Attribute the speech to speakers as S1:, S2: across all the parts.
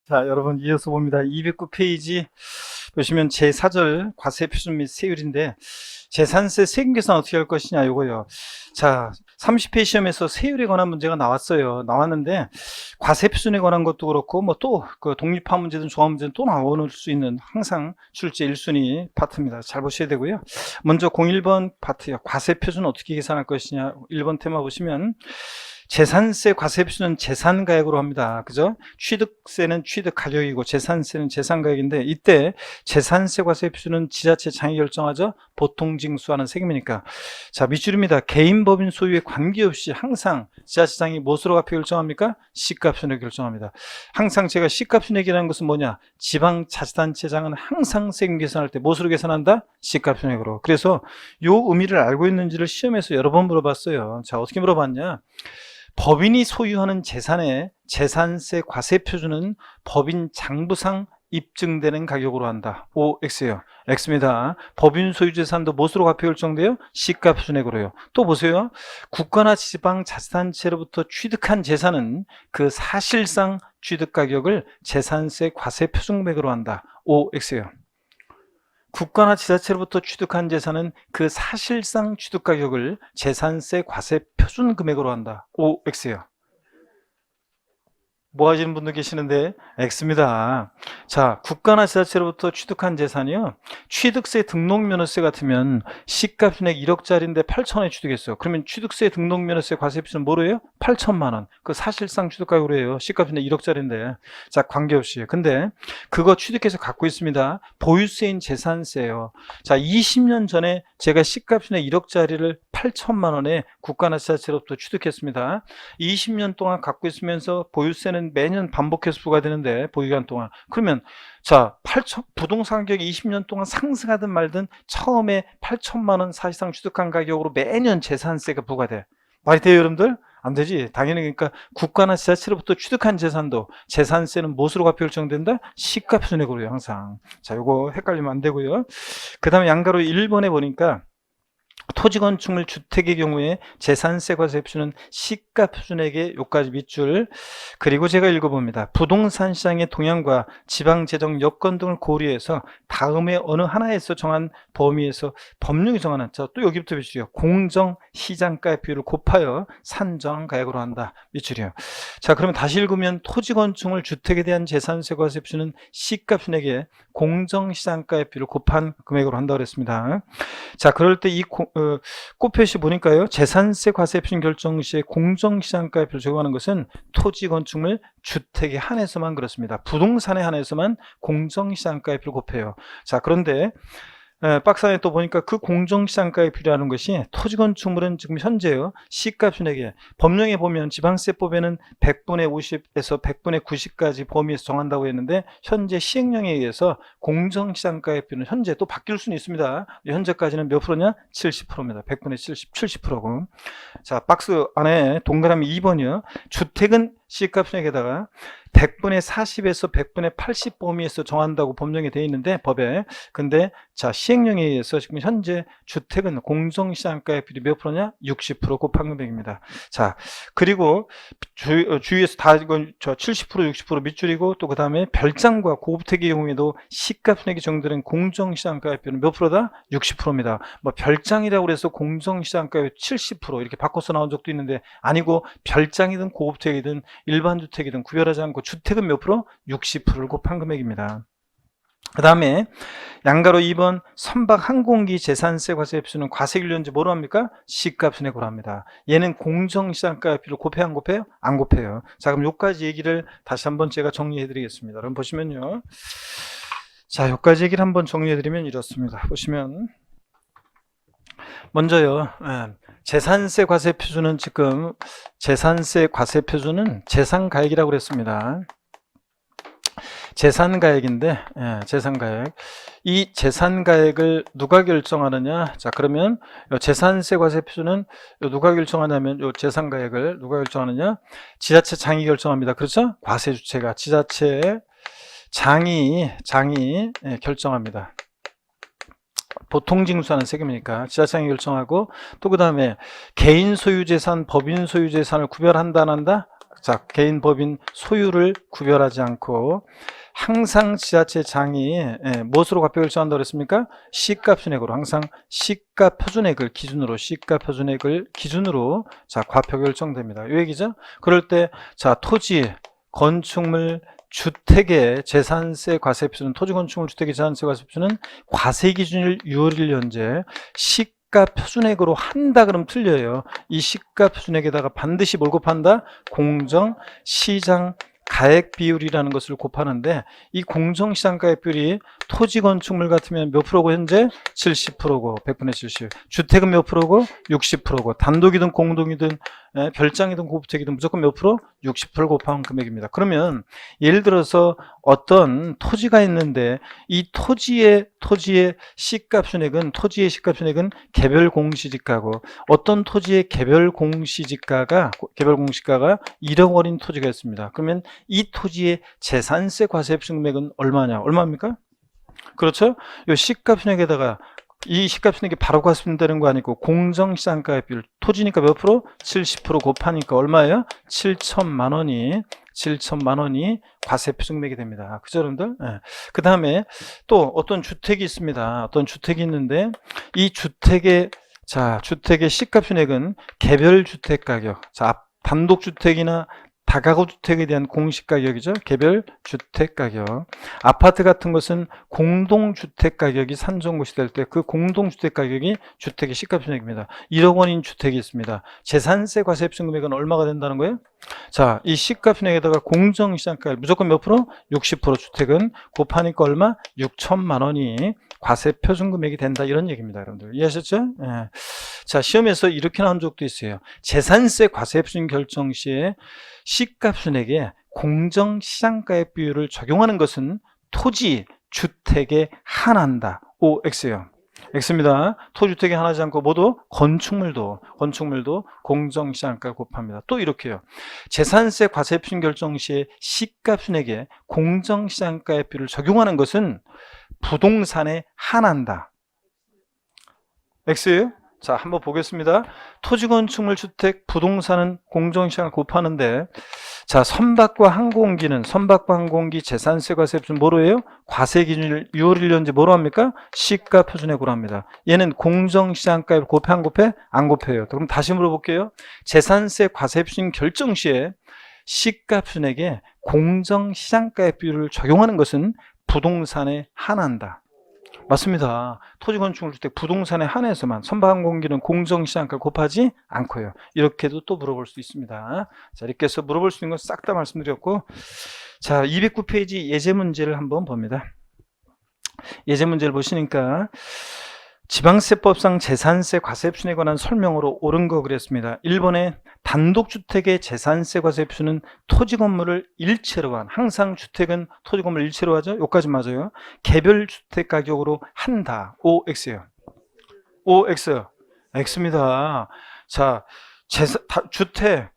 S1: 자, 여러분 이어서 봅니다. 209페이지 보시면 제4절 과세표준 및 세율인데 재산세 세금 계산 어떻게 할 것이냐 이거요. 자, 30회 시험에서 세율에 관한 문제가 나왔는데 과세표준에 관한 것도 그렇고 뭐 또 그 독립화 문제든 조합 문제든 또 나올 수 있는 항상 출제 1순위 파트입니다. 잘 보셔야 되고요. 먼저 01번 파트요. 과세표준 어떻게 계산할 것이냐. 1번 테마 보시면 재산세 과세표준은 재산가액으로 합니다. 그죠? 취득세는 취득가격이고 재산세는 재산가액인데 이때 재산세 과세표준은 지자체 장이 결정하죠. 보통 징수하는 세금이니까. 자, 밑줄입니다. 개인 법인 소유에 관계없이 항상 지자체장이 무엇으로 값표 결정합니까? 시가표준액 결정합니다. 항상 제가 시가표준액이라는 것은 뭐냐? 지방자치단체장은 항상 세금 계산할 때 무엇으로 계산한다? 시가표준액으로. 그래서 요 의미를 알고 있는지를 시험에서 여러 번 물어봤어요. 자, 어떻게 물어봤냐? 법인이 소유하는 재산의 재산세 과세표준은 법인 장부상 입증되는 가격으로 한다. OX예요. X입니다. 법인 소유 재산도 무엇으로 값표 결정돼요? 시가표준액으로요. 또 보세요. 국가나 지방자치단체로부터 취득한 재산은 그 사실상 취득 가격을 재산세 과세표준액으로 한다. OX예요. 국가나 지자체로부터 취득한 재산은 그 사실상 취득 가격을 재산세 과세 표준 금액으로 한다. OX예요. 뭐 하시는 분들 계시는데 X입니다. 자, 국가나 지자체로부터 취득한 재산이요. 취득세 등록면허세 같으면 시가표준액 1억짜리인데 8천원에 취득했어요. 그러면 취득세 등록면허세 과세표준은 뭐로 해요? 8천만 원. 그 사실상 취득가격으로 해요. 시가표준액 1억짜리인데. 자, 관계없이. 근데 그거 취득해서 갖고 있습니다. 보유세인 재산세예요. 자, 20년 전에 제가 시가표준액 1억짜리를 8천만 원에 국가나 지자체로부터 취득했습니다. 20년 동안 갖고 있으면서 보유세는 매년 반복해서 부과되는데 보유기간 동안 그러면 자 8천 부동산 가격이 20년 동안 상승하든 말든 처음에 8천만 원 사실상 취득한 가격으로 매년 재산세가 부과돼. 말이 돼요 여러분들? 안 되지. 당연히. 그러니까 국가나 지자체로부터 취득한 재산도 재산세는 무엇으로 값표 결정된다? 시가표준액으로요 항상. 자, 요거 헷갈리면 안 되고요. 그 다음에 양가로 1번에 보니까 토지 건축물 주택의 경우에 재산세 과세표준은 시가표준액의 요까지 밑줄. 그리고 제가 읽어봅니다. 부동산 시장의 동향과 지방재정 여건 등을 고려해서 다음에 어느 하나에서 정한 범위에서 법령이 정하는 또 여기부터 밑줄이요. 공정시장가의 비율을 곱하여 산정가액으로 한다. 밑줄이요. 자, 그러면 다시 읽으면 토지 건축물 주택에 대한 재산세 과세표준은 시가표준액의 공정시장가의 비율을 곱한 금액으로 한다고 그랬습니다. 자, 그럴 때 이 꽃표시 보니까요. 재산세 과세표준 결정 시에 공정시장가액을 적용하는 것은 토지 건축물 주택에 한해서만 그렇습니다. 부동산에 한해서만 공정시장가액을 곱해요. 자, 그런데 박스 안에 또 보니까 그 공정시장가에 필요하는 것이 토지 건축물은 지금 현재요. 시가표준액에 법령에 보면 지방세법에는 100분의 50에서 100분의 90까지 범위에서 정한다고 했는데 현재 시행령에 의해서 공정시장가의 비율은 현재 또 바뀔 수는 있습니다. 현재까지는 몇 프로냐? 70%입니다. 100분의 70%고. 자, 박스 안에 동그라미 2번이요. 주택은 시가표준액에다가 100분의 40에서 100분의 80 범위에서 정한다고 법령에 되어 있는데 법에. 근데 자, 시행령에 의해서 지금 현재 주택은 공정시장가의 비율이 몇 프로냐? 60% 곱한 금액입니다. 자, 그리고 주위에서 다 이건 70% 60% 밑줄이고 또 그 다음에 별장과 고급택의 경우에도 시가표준액이 정되는 공정시장가의 비율은 몇 프로다? 60%입니다. 뭐 별장이라고 해서 공정시장가의 70% 이렇게 바꿔서 나온 적도 있는데 아니고 별장이든 고급택이든 일반 주택이든 구별하지 않고 주택은 몇 프로? 60%를 곱한 금액입니다. 그 다음에 양가로 2번 선박 항공기 재산세 과세표준은 과세기준인지 뭐로 합니까? 시가표준액으로 합니다. 얘는 공정시장가의 비율을 곱해요 안 곱해요? 안 곱해요. 자, 그럼 요까지 얘기를 다시 한번 제가 정리해 드리겠습니다. 그럼 보시면요. 자, 요까지 얘기를 한번 정리해 드리면 이렇습니다. 보시면 먼저요. 재산세 과세표준은 지금 재산세 과세표준은 재산가액이라고 그랬습니다. 재산가액인데 재산가액. 이 재산가액을 누가 결정하느냐? 자, 그러면 재산세 과세표준은 누가 결정하냐면 요 재산가액을 누가 결정하느냐? 지자체장이 결정합니다. 그렇죠? 과세주체가 지자체 장이 결정합니다. 보통 징수하는 세금이니까 지자체장이 결정하고 또 그 다음에 개인 소유재산, 법인 소유재산을 구별한다 안 한다? 자, 개인 법인 소유를 구별하지 않고 항상 지자체장이 무엇으로 과표 결정한다고 그랬습니까? 시가 표준액으로 항상 시가 표준액을 기준으로 자, 과표 결정됩니다. 이 얘기죠? 그럴 때 자, 토지, 건축물, 주택의 재산세 과세표준, 토지 건축물 주택의 재산세 과세표준은 과세 기준일 6월 1일 현재 시가 표준액으로 한다 그러면 틀려요. 이 시가 표준액에다가 반드시 뭘 곱한다? 공정 시장 가액 비율이라는 것을 곱하는데 이 공정 시장 가액 비율이 토지 건축물 같으면 몇 프로고 현재 70%고 100분의 70. 주택은 몇 프로고 60%고 단독이든 공동이든 별장이든 고주택이든 무조건 몇 프로? 60%를 곱한 금액입니다. 그러면 예를 들어서 어떤 토지가 있는데 이 토지의 시가 표준액은 개별 공시지가고 어떤 토지의 개별 공시지가가 1억 원인 토지가 있습니다. 그러면 이 토지의 재산세 과세 표준 금액은 얼마냐? 얼마입니까? 그렇죠? 이 시가 표준액에다가 이 시가 표준액이 바로 과세되는 거 아니고 공정시장가액 비율 토지니까 몇 프로? 70% 곱하니까 얼마예요? 7천만 원이 과세 표준금액이 됩니다. 그죠, 여러분들? 네. 그 다음에 또 어떤 주택이 있습니다. 어떤 주택이 있는데 이 주택의 시가 표준액은 개별 주택 가격, 자, 단독주택이나 다가구 주택에 대한 공시가격이죠. 개별 주택가격. 아파트 같은 것은 공동주택가격이 산정고시 될 때 그 공동주택가격이 주택의 시가표준액입니다. 1억 원인 주택이 있습니다. 재산세 과세 표준 금액은 얼마가 된다는 거예요? 자, 이 시가표준액에다가 공정시장가격 무조건 몇 프로? 60% 주택은 곱하니까 얼마? 6천만 원이 과세 표준 금액이 된다 이런 얘기입니다. 여러분들 이해하셨죠? 예. 자, 시험에서 이렇게 나온 적도 있어요. 재산세 과세 표준 결정 시에 시가 표준액에 공정시장가액 비율을 적용하는 것은 토지, 주택에 한한다. OX예요. X입니다. 토주택에 한하지 않고 모두 건축물도 공정시장가 곱합니다. 또 이렇게요. 재산세 과세 표준 결정 시에 시가 표준액에 공정시장가액 비율을 적용하는 것은 부동산에 한한다. X예요? 자, 한번 보겠습니다. 토지, 건축물, 주택, 부동산은 공정시장을 곱하는데 자, 선박과 항공기 재산세 과세 표준 뭐로 해요? 과세 기준일 6월 1년제 뭐로 합니까? 시가 표준액으로 합니다. 얘는 공정시장가액 곱해 안 곱해? 안 곱해요. 그럼 다시 물어볼게요. 재산세 과세 표준 결정 시에 시가 표준액에 공정시장가액 비율을 적용하는 것은 부동산에 한한다. 맞습니다. 토지, 건축물, 주택, 부동산에 한해서만 선박항공기는 공정시장가 곱하지 않고요. 이렇게도 또 물어볼 수 있습니다. 자, 이렇게 해서 물어볼 수 있는 건 싹 다 말씀드렸고, 자, 209페이지 예제 문제를 한번 봅니다. 예제 문제를 보시니까 지방세법상 재산세 과세 표준에 관한 설명으로 옳은 거 그랬습니다. 1번에 단독주택의 재산세 과세 표준은 토지 건물을 일체로 한, 항상 주택은 토지 건물 일체로 하죠. 여기까지 맞아요. 개별 주택 가격으로 한다. OX예요. OX. X입니다. 자, 주택,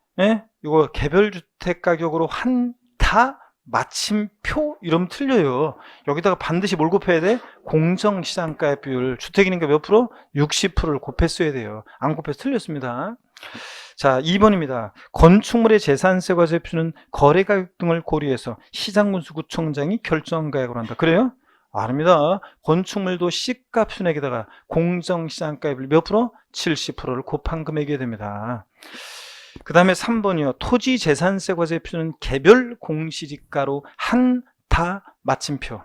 S1: 이거 개별 주택 가격으로 한다. 마침표 이러면 틀려요. 여기다가 반드시 뭘 곱해야 돼? 공정시장가액 비율. 주택이니까 몇 프로? 60%를 곱했어야 돼요. 안 곱해서 틀렸습니다. 자, 2번입니다. 건축물의 재산세 과세 표준은 거래가격 등을 고려해서 시장군수구청장이 결정가액으로 한다. 그래요? 아닙니다. 건축물도 시가 표준액에다가 공정시장가액을 몇 프로? 70%를 곱한 금액이 됩니다. 그 다음에 3번이요. 토지 재산세 과세 표준은 개별 공시지가로 한다 마침표.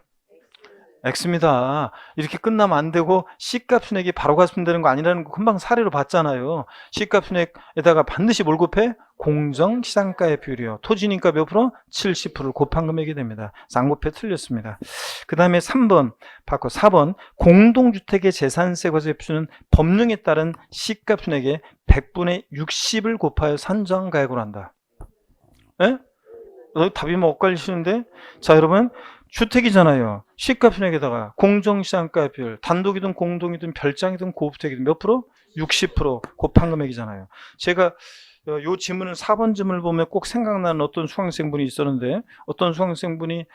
S1: X입니다. 이렇게 끝나면 안 되고 시가 표준액이 바로 과세되는 거 아니라는 거 금방 사례로 봤잖아요. 시가 표준액에다가 반드시 뭘 곱해? 공정시장가의 비율이요. 토지니까 몇 프로? 70%를 곱한 금액이 됩니다. 쌍곱해 틀렸습니다. 그 다음에 3번 바꿔 4번 공동주택의 재산세 과세 표준은 법령에 따른 시가 표준액의 100분의 60을 곱하여 산정가액으로 한다. 예? 답이 뭐 엇갈리시는데? 자, 여러분 주택이잖아요. 시가 표준액에다가 공정시장가 비율, 단독이든 공동이든 별장이든 고주택이든 몇 프로? 60% 곱한 금액이잖아요. 제가 요 지문을 4번 지문을 보면 꼭 생각나는 어떤 수강생분이 있었는데, 어떤 수강생분이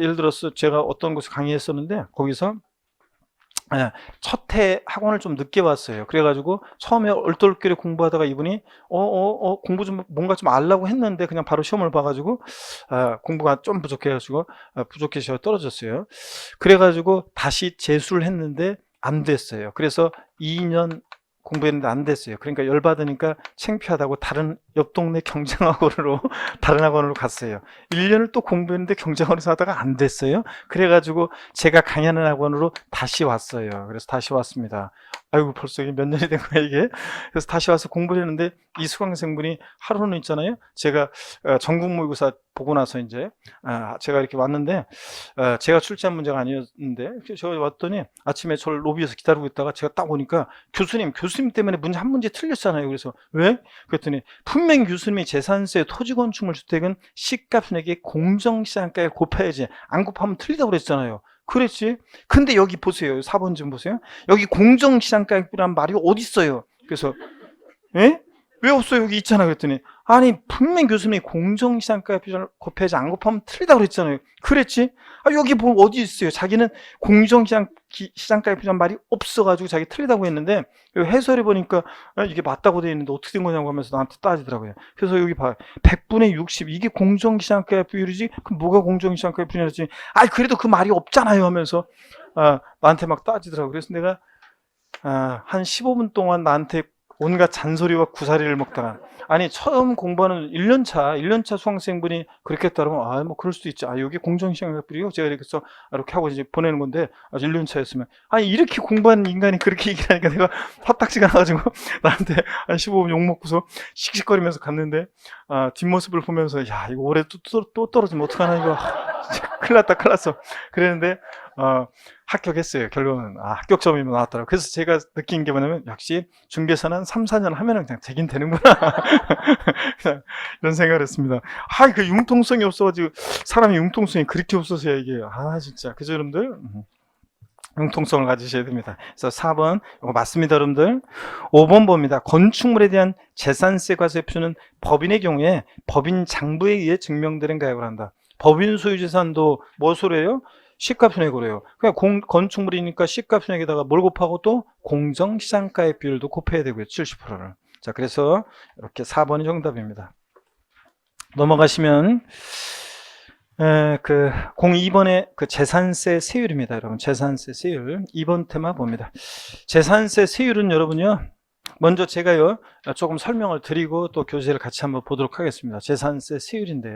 S1: 예를 들어서 제가 어떤 곳에 강의했었는데 거기서 예, 첫 해 학원을 좀 늦게 왔어요. 그래가지고 처음에 얼떨결에 공부하다가 이분이 공부 좀 뭔가 좀 알라고 했는데 그냥 바로 시험을 봐가지고 공부가 좀 부족해가지고 부족해서 떨어졌어요. 그래가지고 다시 재수를 했는데 안 됐어요. 그래서 2년 공부했는데 안 됐어요. 그러니까 열받으니까 창피하다고 다른 옆 동네 경쟁학원으로 다른 학원으로 갔어요. 1년을 또 공부했는데 경쟁학원에서 하다가 안 됐어요. 그래가지고 제가 강의하는 학원으로 다시 왔어요. 그래서 다시 왔습니다. 아이고 벌써 이게 몇 년이 된 거야 이게. 그래서 다시 와서 공부를 했는데 이 수강생분이 하루는 있잖아요. 제가 전국 모의고사 보고 나서 이제 제가 이렇게 왔는데 제가 출제한 문제가 아니었는데 제가 왔더니 아침에 저를 로비에서 기다리고 있다가 제가 딱 오니까 교수님 때문에 문제 한 문제 틀렸잖아요. 그래서 왜? 그랬더니 분명히 교수님이 재산세, 토지건축물 주택은 시가순액이 공정시장가에 곱해야지 안 곱하면 틀리다고 그랬잖아요. 그랬지? 근데 여기 보세요. 4번 좀 보세요. 여기 공정시장가액이란 말이 어디 있어요? 그래서 예? 왜 없어요? 여기 있잖아. 그랬더니 아니 분명 교수님이 공정시장가액 곱해야지 안 곱하면 틀리다고 그랬잖아요. 그랬지? 여기 뭐 어디 있어요? 자기는 공정시장가액이란 말이 없어가지고 자기 틀리다고 했는데 해설해 보니까 이게 맞다고 돼 있는데 어떻게 된 거냐고 하면서 나한테 따지더라고요. 그래서 여기 봐 100분의 60 이게 공정시장가액 비율이지? 그럼 뭐가 공정시장가액 비율이지? 그래도 그 말이 없잖아요 하면서 나한테 막 따지더라고요. 그래서 내가 한 15분 동안 나한테 온갖 잔소리와 구사리를 먹다가 아니 처음 공부하는 1년차 수강생분이 그렇게 했다면 뭐 그럴 수도 있지. 여기 공정시장가액이요. 제가 이렇게 하고 이제 보내는 건데 1년차였으면 이렇게 공부하는 인간이 그렇게 얘기하니까 내가 화딱지가 나가지고 나한테 한 15분 욕 먹고서 씩씩거리면서 갔는데 뒷모습을 보면서 야 이거 올해 또 떨어지면 어떡하나 이거 큰일 났어. 그랬는데 합격했어요. 결론은 합격점이 나왔더라고요. 그래서 제가 느낀 게 뭐냐면 역시 중개사는 3, 4년 하면은 그냥 되긴 되는구나. 이런 생각을 했습니다. 그 융통성이 없어가지고 사람이 융통성이 그렇게 없어서야 이게 진짜 그죠 여러분들? 융통성을 가지셔야 됩니다. 그래서 4번 이거 맞습니다 여러분들. 5번 봅니다. 건축물에 대한 재산세 과세 표는 법인의 경우에 법인 장부에 의해 증명되는 가액을 한다. 법인 소유 재산도 무엇으로 해요? 시가순액으로 해요. 그냥 건축물이니까 시가순액에다가 뭘 곱하고 또 공정시장가액 비율도 곱해야 되고요. 70%를. 자, 그래서 이렇게 4번이 정답입니다. 넘어가시면 02번의 그 재산세 세율입니다. 여러분 재산세 세율 2번 테마 봅니다. 재산세 세율은 여러분요 먼저 제가요 조금 설명을 드리고 또 교재를 같이 한번 보도록 하겠습니다. 재산세 세율인데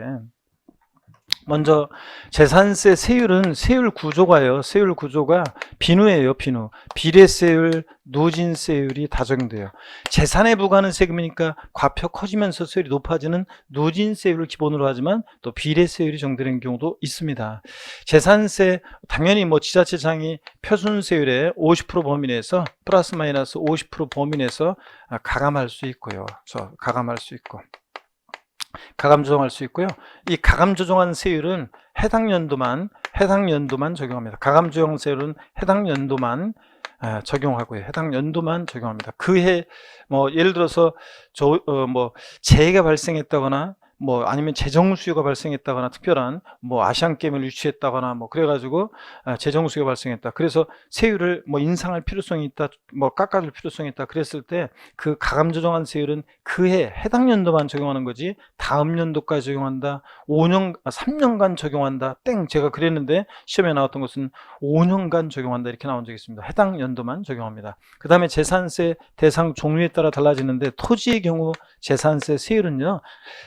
S1: 먼저 재산세 세율은 세율 구조가요. 세율 구조가 비누예요. 비누. 비례세율, 누진세율이 다 적용돼요. 재산에 부과하는 세금이니까 과표 커지면서 세율이 높아지는 누진세율을 기본으로 하지만 또 비례세율이 적용되는 경우도 있습니다. 재산세 당연히 뭐 지자체장이 표준세율의 50% 범위 내에서 플러스 마이너스 50% 범위 내에서 가감할 수 있고요. 가감할 수 있고. 가감 조정할 수 있고요. 이 가감 조정한 세율은 해당 연도만 적용합니다. 가감 조정 세율은 해당 연도만 적용하고요. 해당 연도만 적용합니다. 그해 뭐 예를 들어서 재해가 발생했다거나 뭐 아니면 재정 수요가 발생했다거나 특별한 뭐 아시안 게임을 유치했다거나 뭐 그래가지고 재정 수요가 발생했다. 그래서 세율을 뭐 인상할 필요성이 있다, 뭐 깎아줄 필요성이 있다. 그랬을 때 그 가감 조정한 세율은 그해 해당 연도만 적용하는 거지 다음 연도까지 적용한다. 3년간 적용한다. 땡 제가 그랬는데 시험에 나왔던 것은 5년간 적용한다 이렇게 나온 적이 있습니다. 해당 연도만 적용합니다. 그 다음에 재산세 대상 종류에 따라 달라지는데 토지의 경우 재산세 세율은요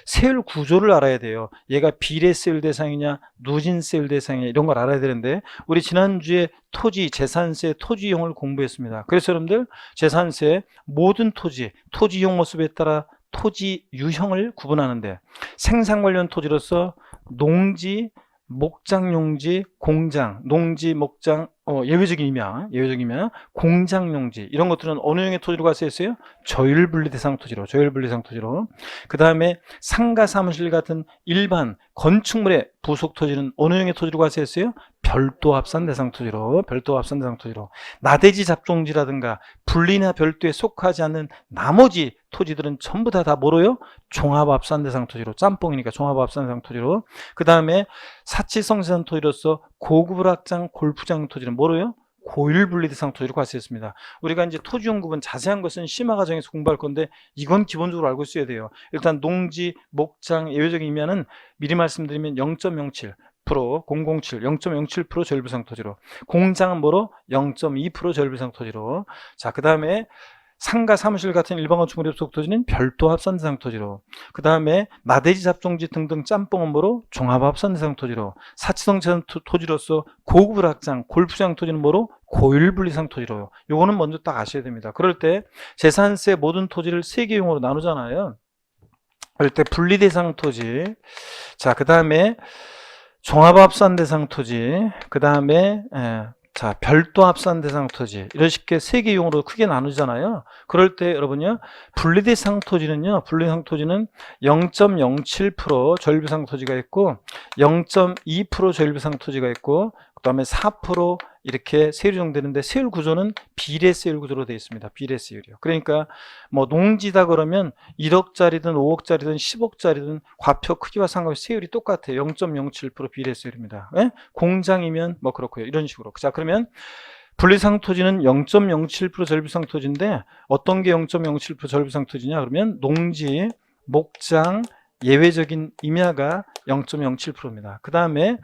S1: 세율 구조를 알아야 돼요. 얘가 비례세율 대상이냐 누진세율 대상이냐 이런 걸 알아야 되는데 우리 지난주에 토지, 재산세, 토지용을 공부했습니다. 그래서 여러분들 재산세 모든 토지 용모습에 따라 토지 유형을 구분하는데 생산 관련 토지로서 농지, 목장용지, 공장, 농지, 목장, 예외적이면 공장용지 이런 것들은 어느 형의 토지로 과세했어요? 조율분리 대상 토지로. 그 다음에 상가 사무실 같은 일반 건축물의 부속 토지는 어느 형의 토지로 과세했어요? 별도 합산 대상 토지로. 나대지 잡종지라든가 분리나 별도에 속하지 않는 나머지 토지들은 전부 다 뭐로요? 종합합산 대상 토지로. 짬뽕이니까 종합합산 대상 토지로. 그 다음에 사치성 재산 토지로서 고급 학장, 골프장 토지는 뭐로요? 고율분리대상 토지로 과세했습니다. 우리가 이제 토지용구분 자세한 것은 심화 과정에서 공부할 건데 이건 기본적으로 알고 있어야 돼요. 일단 농지, 목장, 예외적인 의미는 미리 말씀드리면 0.07%, 007, 0.07% 저율비상 토지로, 공장은 뭐로? 0.2% 저율비상 토지로. 자, 그 다음에 상가, 사무실 같은 일반 건축물 접속 토지는 별도 합산 대상 토지로, 그 다음에 나대지, 잡종지 등등 짬뽕은 뭐로? 종합 합산 대상 토지로, 사치성 재산 토지로서 고급 확장, 골프장 토지는 뭐로? 고율분리상 토지로. 요거는 먼저 딱 아셔야 됩니다. 그럴 때 재산세 모든 토지를 세 개 용어로 나누잖아요. 그럴 때 분리대상 토지, 자, 그 다음에 종합합산 대상 토지, 그 다음에 자, 별도 합산 대상 토지, 이런 식의 세 개 용어로 크게 나누잖아요. 그럴 때 여러분요, 분리대상 토지는요, 분리대상 토지는 0.07% 저율비상 토지가 있고 0.2% 저율비상 토지가 있고 그 다음에 4% 이렇게 세율이 정되는데, 세율 구조는 비례 세율 구조로 되어 있습니다. 비례 세율이요. 그러니까 뭐 농지다 그러면 1억짜리든 5억짜리든 10억짜리든 과표 크기와 상관없이 세율이 똑같아요. 0.07% 비례 세율입니다. 예? 공장이면 뭐 그렇고요. 이런 식으로. 자, 그러면 분리상 토지는 0.07% 저율비상 토지인데 어떤 게 0.07% 저율비상 토지냐? 그러면 농지, 목장, 예외적인 임야가 0.07%입니다. 그 다음에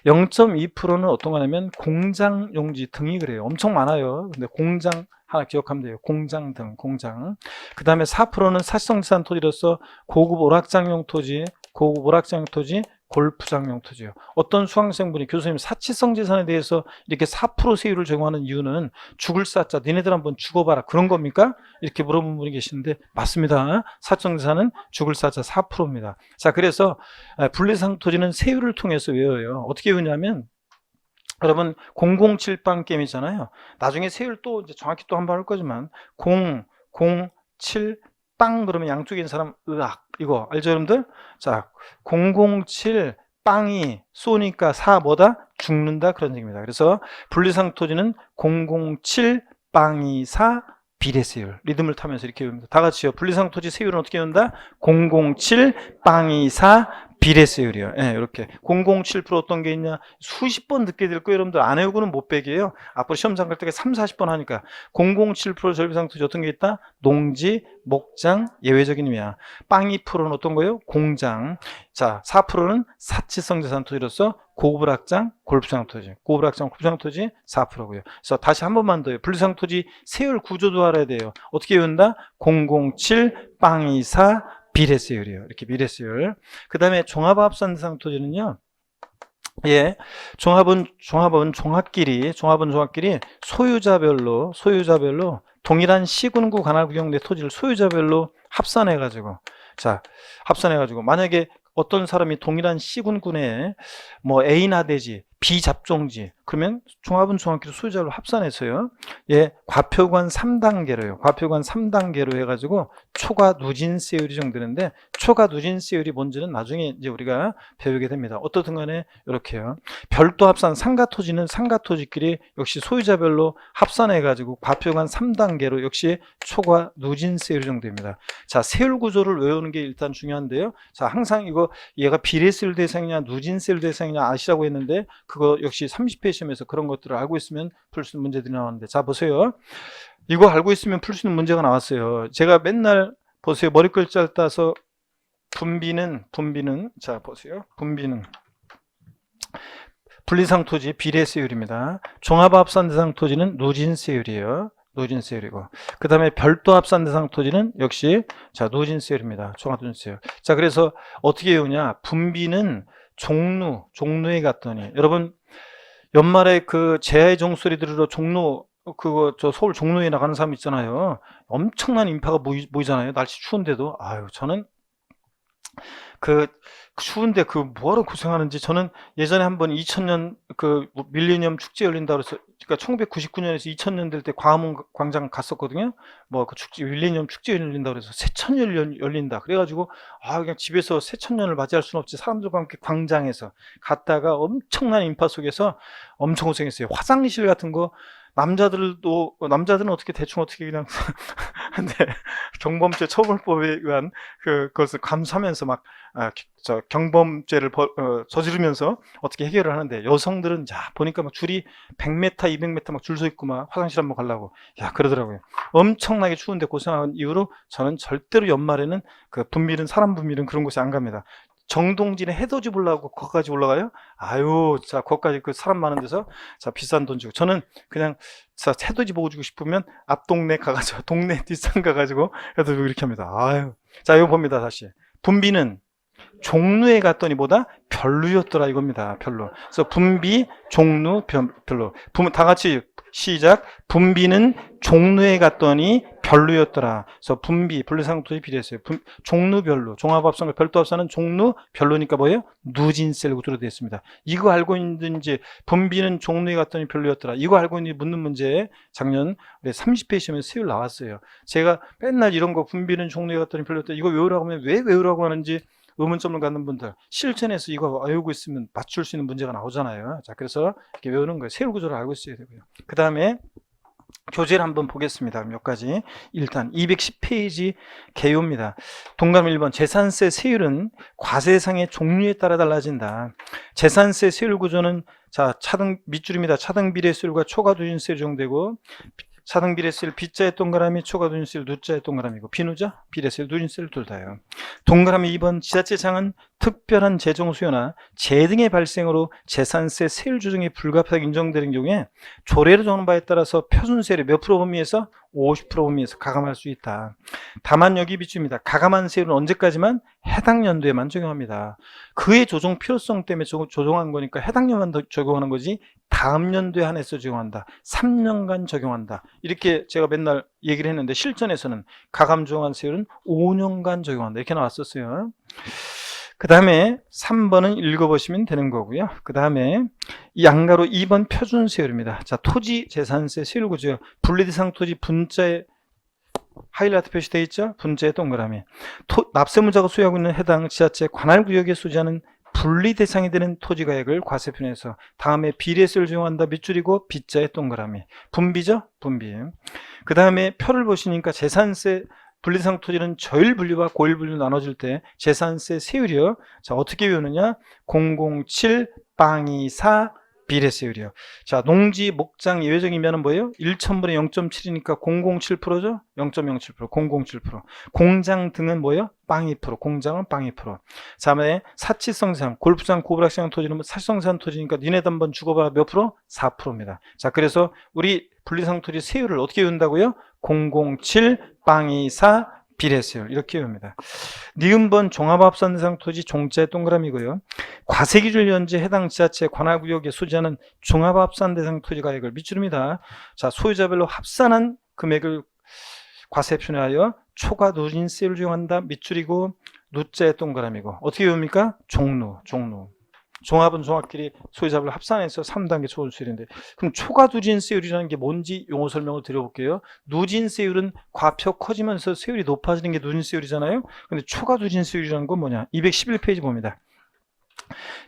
S1: 0.2%는 어떤 거냐면 공장 용지 등이 그래요. 엄청 많아요. 근데 공장 하나 기억하면 돼요. 공장 등, 공장. 그 다음에 4%는 사실성재산 토지로서 고급 오락장용 토지, 고급 오락장용 토지, 골프장용 토지요. 어떤 수강생분이 교수님 사치성 재산에 대해서 이렇게 4% 세율을 적용하는 이유는 죽을 사자, 니네들 한번 죽어봐라 그런 겁니까? 이렇게 물어본 분이 계시는데 맞습니다. 사치성 재산은 죽을 사자 4%입니다. 자, 그래서 분리상 토지는 세율을 통해서 외워요. 어떻게 외우냐면 여러분 007빵 게임이잖아요. 나중에 세율 또 이제 정확히 또 한번 할 거지만 007 빵 그러면 양쪽에 있는 사람 으악 이거 알죠 여러분들? 자, 007 빵이 쏘니까 4 뭐다? 죽는다 그런 얘기입니다. 그래서 분리상 토지는 007 빵이 4 비례세율 리듬을 타면서 이렇게 외웁니다. 다 같이요. 분리상 토지 세율은 어떻게 외운다? 007 빵이 4 비례세율이요. 예, 이렇게 007% 어떤 게 있냐? 수십 번 듣게 될 거예요. 여러분들 안 외우고는 못 배게요. 앞으로 시험장 갈 때 3, 40번 하니까 007% 저율비상 토지 어떤 게 있다? 농지, 목장, 예외적인 임야. 빵이 프로는 어떤 거예요? 공장. 자, 4%는 사치성 재산 토지로서 고급 학장, 골프장 토지. 고급 학장, 골프장 토지 4%고요. 그래서 다시 한 번만 더요. 분리상 토지 세율 구조도 알아야 돼요. 어떻게 외운다? 007 빵이 4 비례세율이에요. 이렇게 비례세율. 그 다음에 종합합산 대상 토지는요. 예, 종합은 종합끼리 소유자별로 동일한 시군구 관할구역 내 토지를 소유자별로 합산해가지고, 자, 합산해가지고 만약에 어떤 사람이 동일한 C군구 내에 뭐 A나 대지, B 잡종지, 그러면 종합끼리 소유자로 합산해서요. 예, 과표관 3단계로요. 과표관 3단계로 해가지고 초과 누진세율이 정되는데, 초과 누진세율이 뭔지는 나중에 이제 우리가 배우게 됩니다. 어떻든 간에 이렇게요. 별도 합산 상가토지는 상가토지끼리 역시 소유자별로 합산해가지고 과표관 3단계로 역시 초과 누진세율이 정됩니다. 자, 세율 구조를 외우는 게 일단 중요한데요. 자, 항상 이거 얘가 비례세율 대상이냐 누진세율 대상이냐 아시라고 했는데 그거 역시 30회 시험에서 그런 것들을 알고 있으면 풀 수 있는 문제들이 나왔는데, 자 보세요. 이거 알고 있으면 풀 수 있는 문제가 나왔어요. 제가 맨날 보세요. 머리 글자를 따서 분비는 자 보세요. 분비는 분리상 토지 비례세율입니다. 종합합산 대상 토지는 누진세율이에요. 누진세율이고, 그 다음에 별도 합산 대상 토지는 역시 자 누진세율입니다. 종합누진세율. 자, 그래서 어떻게 외우냐? 분비는 종로에 갔더니, 여러분 연말에 그 제야의 종소리 들으러 종로 그거 저 서울 종로에 나가는 사람 있잖아요. 엄청난 인파가 모이잖아요. 날씨 추운데도. 아유, 저는 그 추운데 그 뭐하러 고생하는지. 저는 예전에 한번 2000년 그 밀레니엄 축제 열린다 그래서, 그러니까 1999년에서 2000년 될 때 광화문 광장 갔었거든요. 뭐 그 축제 밀레니엄 축제 열린다 그래서 새천년 열린다 그래가지고 그냥 집에서 새천년을 맞이할 수는 없지, 사람들과 함께 광장에서 갔다가 엄청난 인파 속에서 엄청 고생했어요. 화장실 같은 거 남자들은 어떻게 대충 어떻게 그냥 근데 경범죄 처벌법에 의한 그것을 감수하면서 막 경범죄를 저지르면서 어떻게 해결을 하는데, 여성들은 보니까 막 줄이 100m, 200m 막 줄 서 있고 막 화장실 한번 가려고 그러더라고요. 엄청나게 추운데 고생한 이후로 저는 절대로 연말에는 분밀은, 사람 분밀은 그런 곳에 안 갑니다. 정동진의 해돋이 보려고 거기까지 올라가요? 아유, 자, 거기까지 사람 많은 데서, 비싼 돈 주고. 저는 그냥, 해돋이 보고 주고 싶으면 앞 동네 가가지고, 동네 뒷산 가가지고, 해돋이 이렇게 합니다. 아유. 자, 이거 봅니다, 다시. 분비는 종루에 갔더니 보다 별루였더라, 이겁니다. 별로. 그래서 분비, 종루, 별로. 다 같이 시작. 분비는 종루에 갔더니 별로였더라. 그래서 분비, 분리상토지 비례했어요. 종루 별로. 종합합산과 별도합산은 종루 별로니까 뭐예요? 누진셀 구조로 되어 있습니다. 이거 알고 있는지, 분비는 종루에 갔더니 별로였더라. 이거 알고 있는지 묻는 문제에 작년 30회 시험에 세율 나왔어요. 제가 맨날 이런 거 분비는 종루에 갔더니 별로였더라. 이거 외우라고 하면 왜 외우라고 하는지 의문점을 갖는 분들, 실전에서 이거 외우고 있으면 맞출 수 있는 문제가 나오잖아요. 자, 그래서 이렇게 외우는 거예요. 세율 구조를 알고 있어야 되고요. 그 다음에 교재를 한번 보겠습니다. 몇 가지. 일단 210페이지 개요입니다. 동그라미 1번, 재산세 세율은 과세상의 종류에 따라 달라진다. 재산세 세율 구조는 차등 밑줄입니다. 차등 비례세율과 초과누진세율 정되고, 차등 비례세율 B자의 동그라미, 초과누진세율 누자의 동그라미고, 비누자 비례세율 누진세율 둘 다요. 동그라미 2번, 지자체장은 특별한 재정 수요나 재등의 발생으로 재산세 세율 조정이 불가피하게 인정되는 경우에 조례로 정한 바에 따라서 표준세율의 몇 프로 범위에서 50% 범위에서 가감할 수 있다. 다만 여기 비추입니다. 가감한 세율은 언제까지만? 해당 연도에만 적용합니다. 그의 조정 필요성 때문에 조정한 거니까 해당 연도만 적용하는 거지, 다음 연도에 한해서 적용한다. 3년간 적용한다. 이렇게 제가 맨날 얘기를 했는데, 실전에서는 가감 적용한 세율은 5년간 적용한다. 이렇게 나왔었어요. 그 다음에 3번은 읽어보시면 되는 거고요. 그 다음에 양가로 2번 표준세율입니다. 자, 토지재산세 세율 구조, 분리대상 토지 분자에 하이라이트 표시되어 있죠? 분자의 동그라미. 납세무자가 소유하고 있는 해당 지자체 관할구역에 소지하는 분리대상이 되는 토지가액을 과세편에서 다음에 비례세율을 적용한다. 밑줄이고 B자의 동그라미. 분비죠? 분비. 그 다음에 표를 보시니까 재산세 분리대상 토지는 저일분류와 고일분류 나눠질 때 재산세 세율이요. 자, 어떻게 외우느냐? 007 빵이 4 비례세율이요. 자, 농지, 목장, 예외적이면은 뭐예요? 1000분의 0.7이니까 007%죠? 0.07%, 007%. 공장 등은 뭐예요? 빵 2%, 공장은 빵 2%. 다음에 사치성산, 골프장, 고부락시장 토지는 사치성산 토지니까 니네도 한번 죽어봐라 몇 프로? 4%입니다. 자, 그래서 우리 분리상 토지 세율을 어떻게 외운다고요? 007 빵이 4 비례세율 이렇게 외웁니다. 니은번 종합합산 대상 토지 종자의 동그라미고요. 과세기준일 현재 해당 지자체 관할구역에 소지하는 종합합산 대상 토지 가액을 밑줄입니다. 자, 소유자별로 합산한 금액을 과세표현하여 초과 누진세율을 적용한다. 밑줄이고 누자의 동그라미고, 어떻게 외웁니까? 종루. 종합은 종합끼리 소유자별로 합산해서 3단계 초과누진세율인데, 그럼 초과누진세율이라는 게 뭔지 용어 설명을 드려볼게요. 누진세율은 과표 커지면서 세율이 높아지는 게 누진세율이잖아요. 근데 초과누진세율이라는 건 뭐냐? 211페이지 봅니다.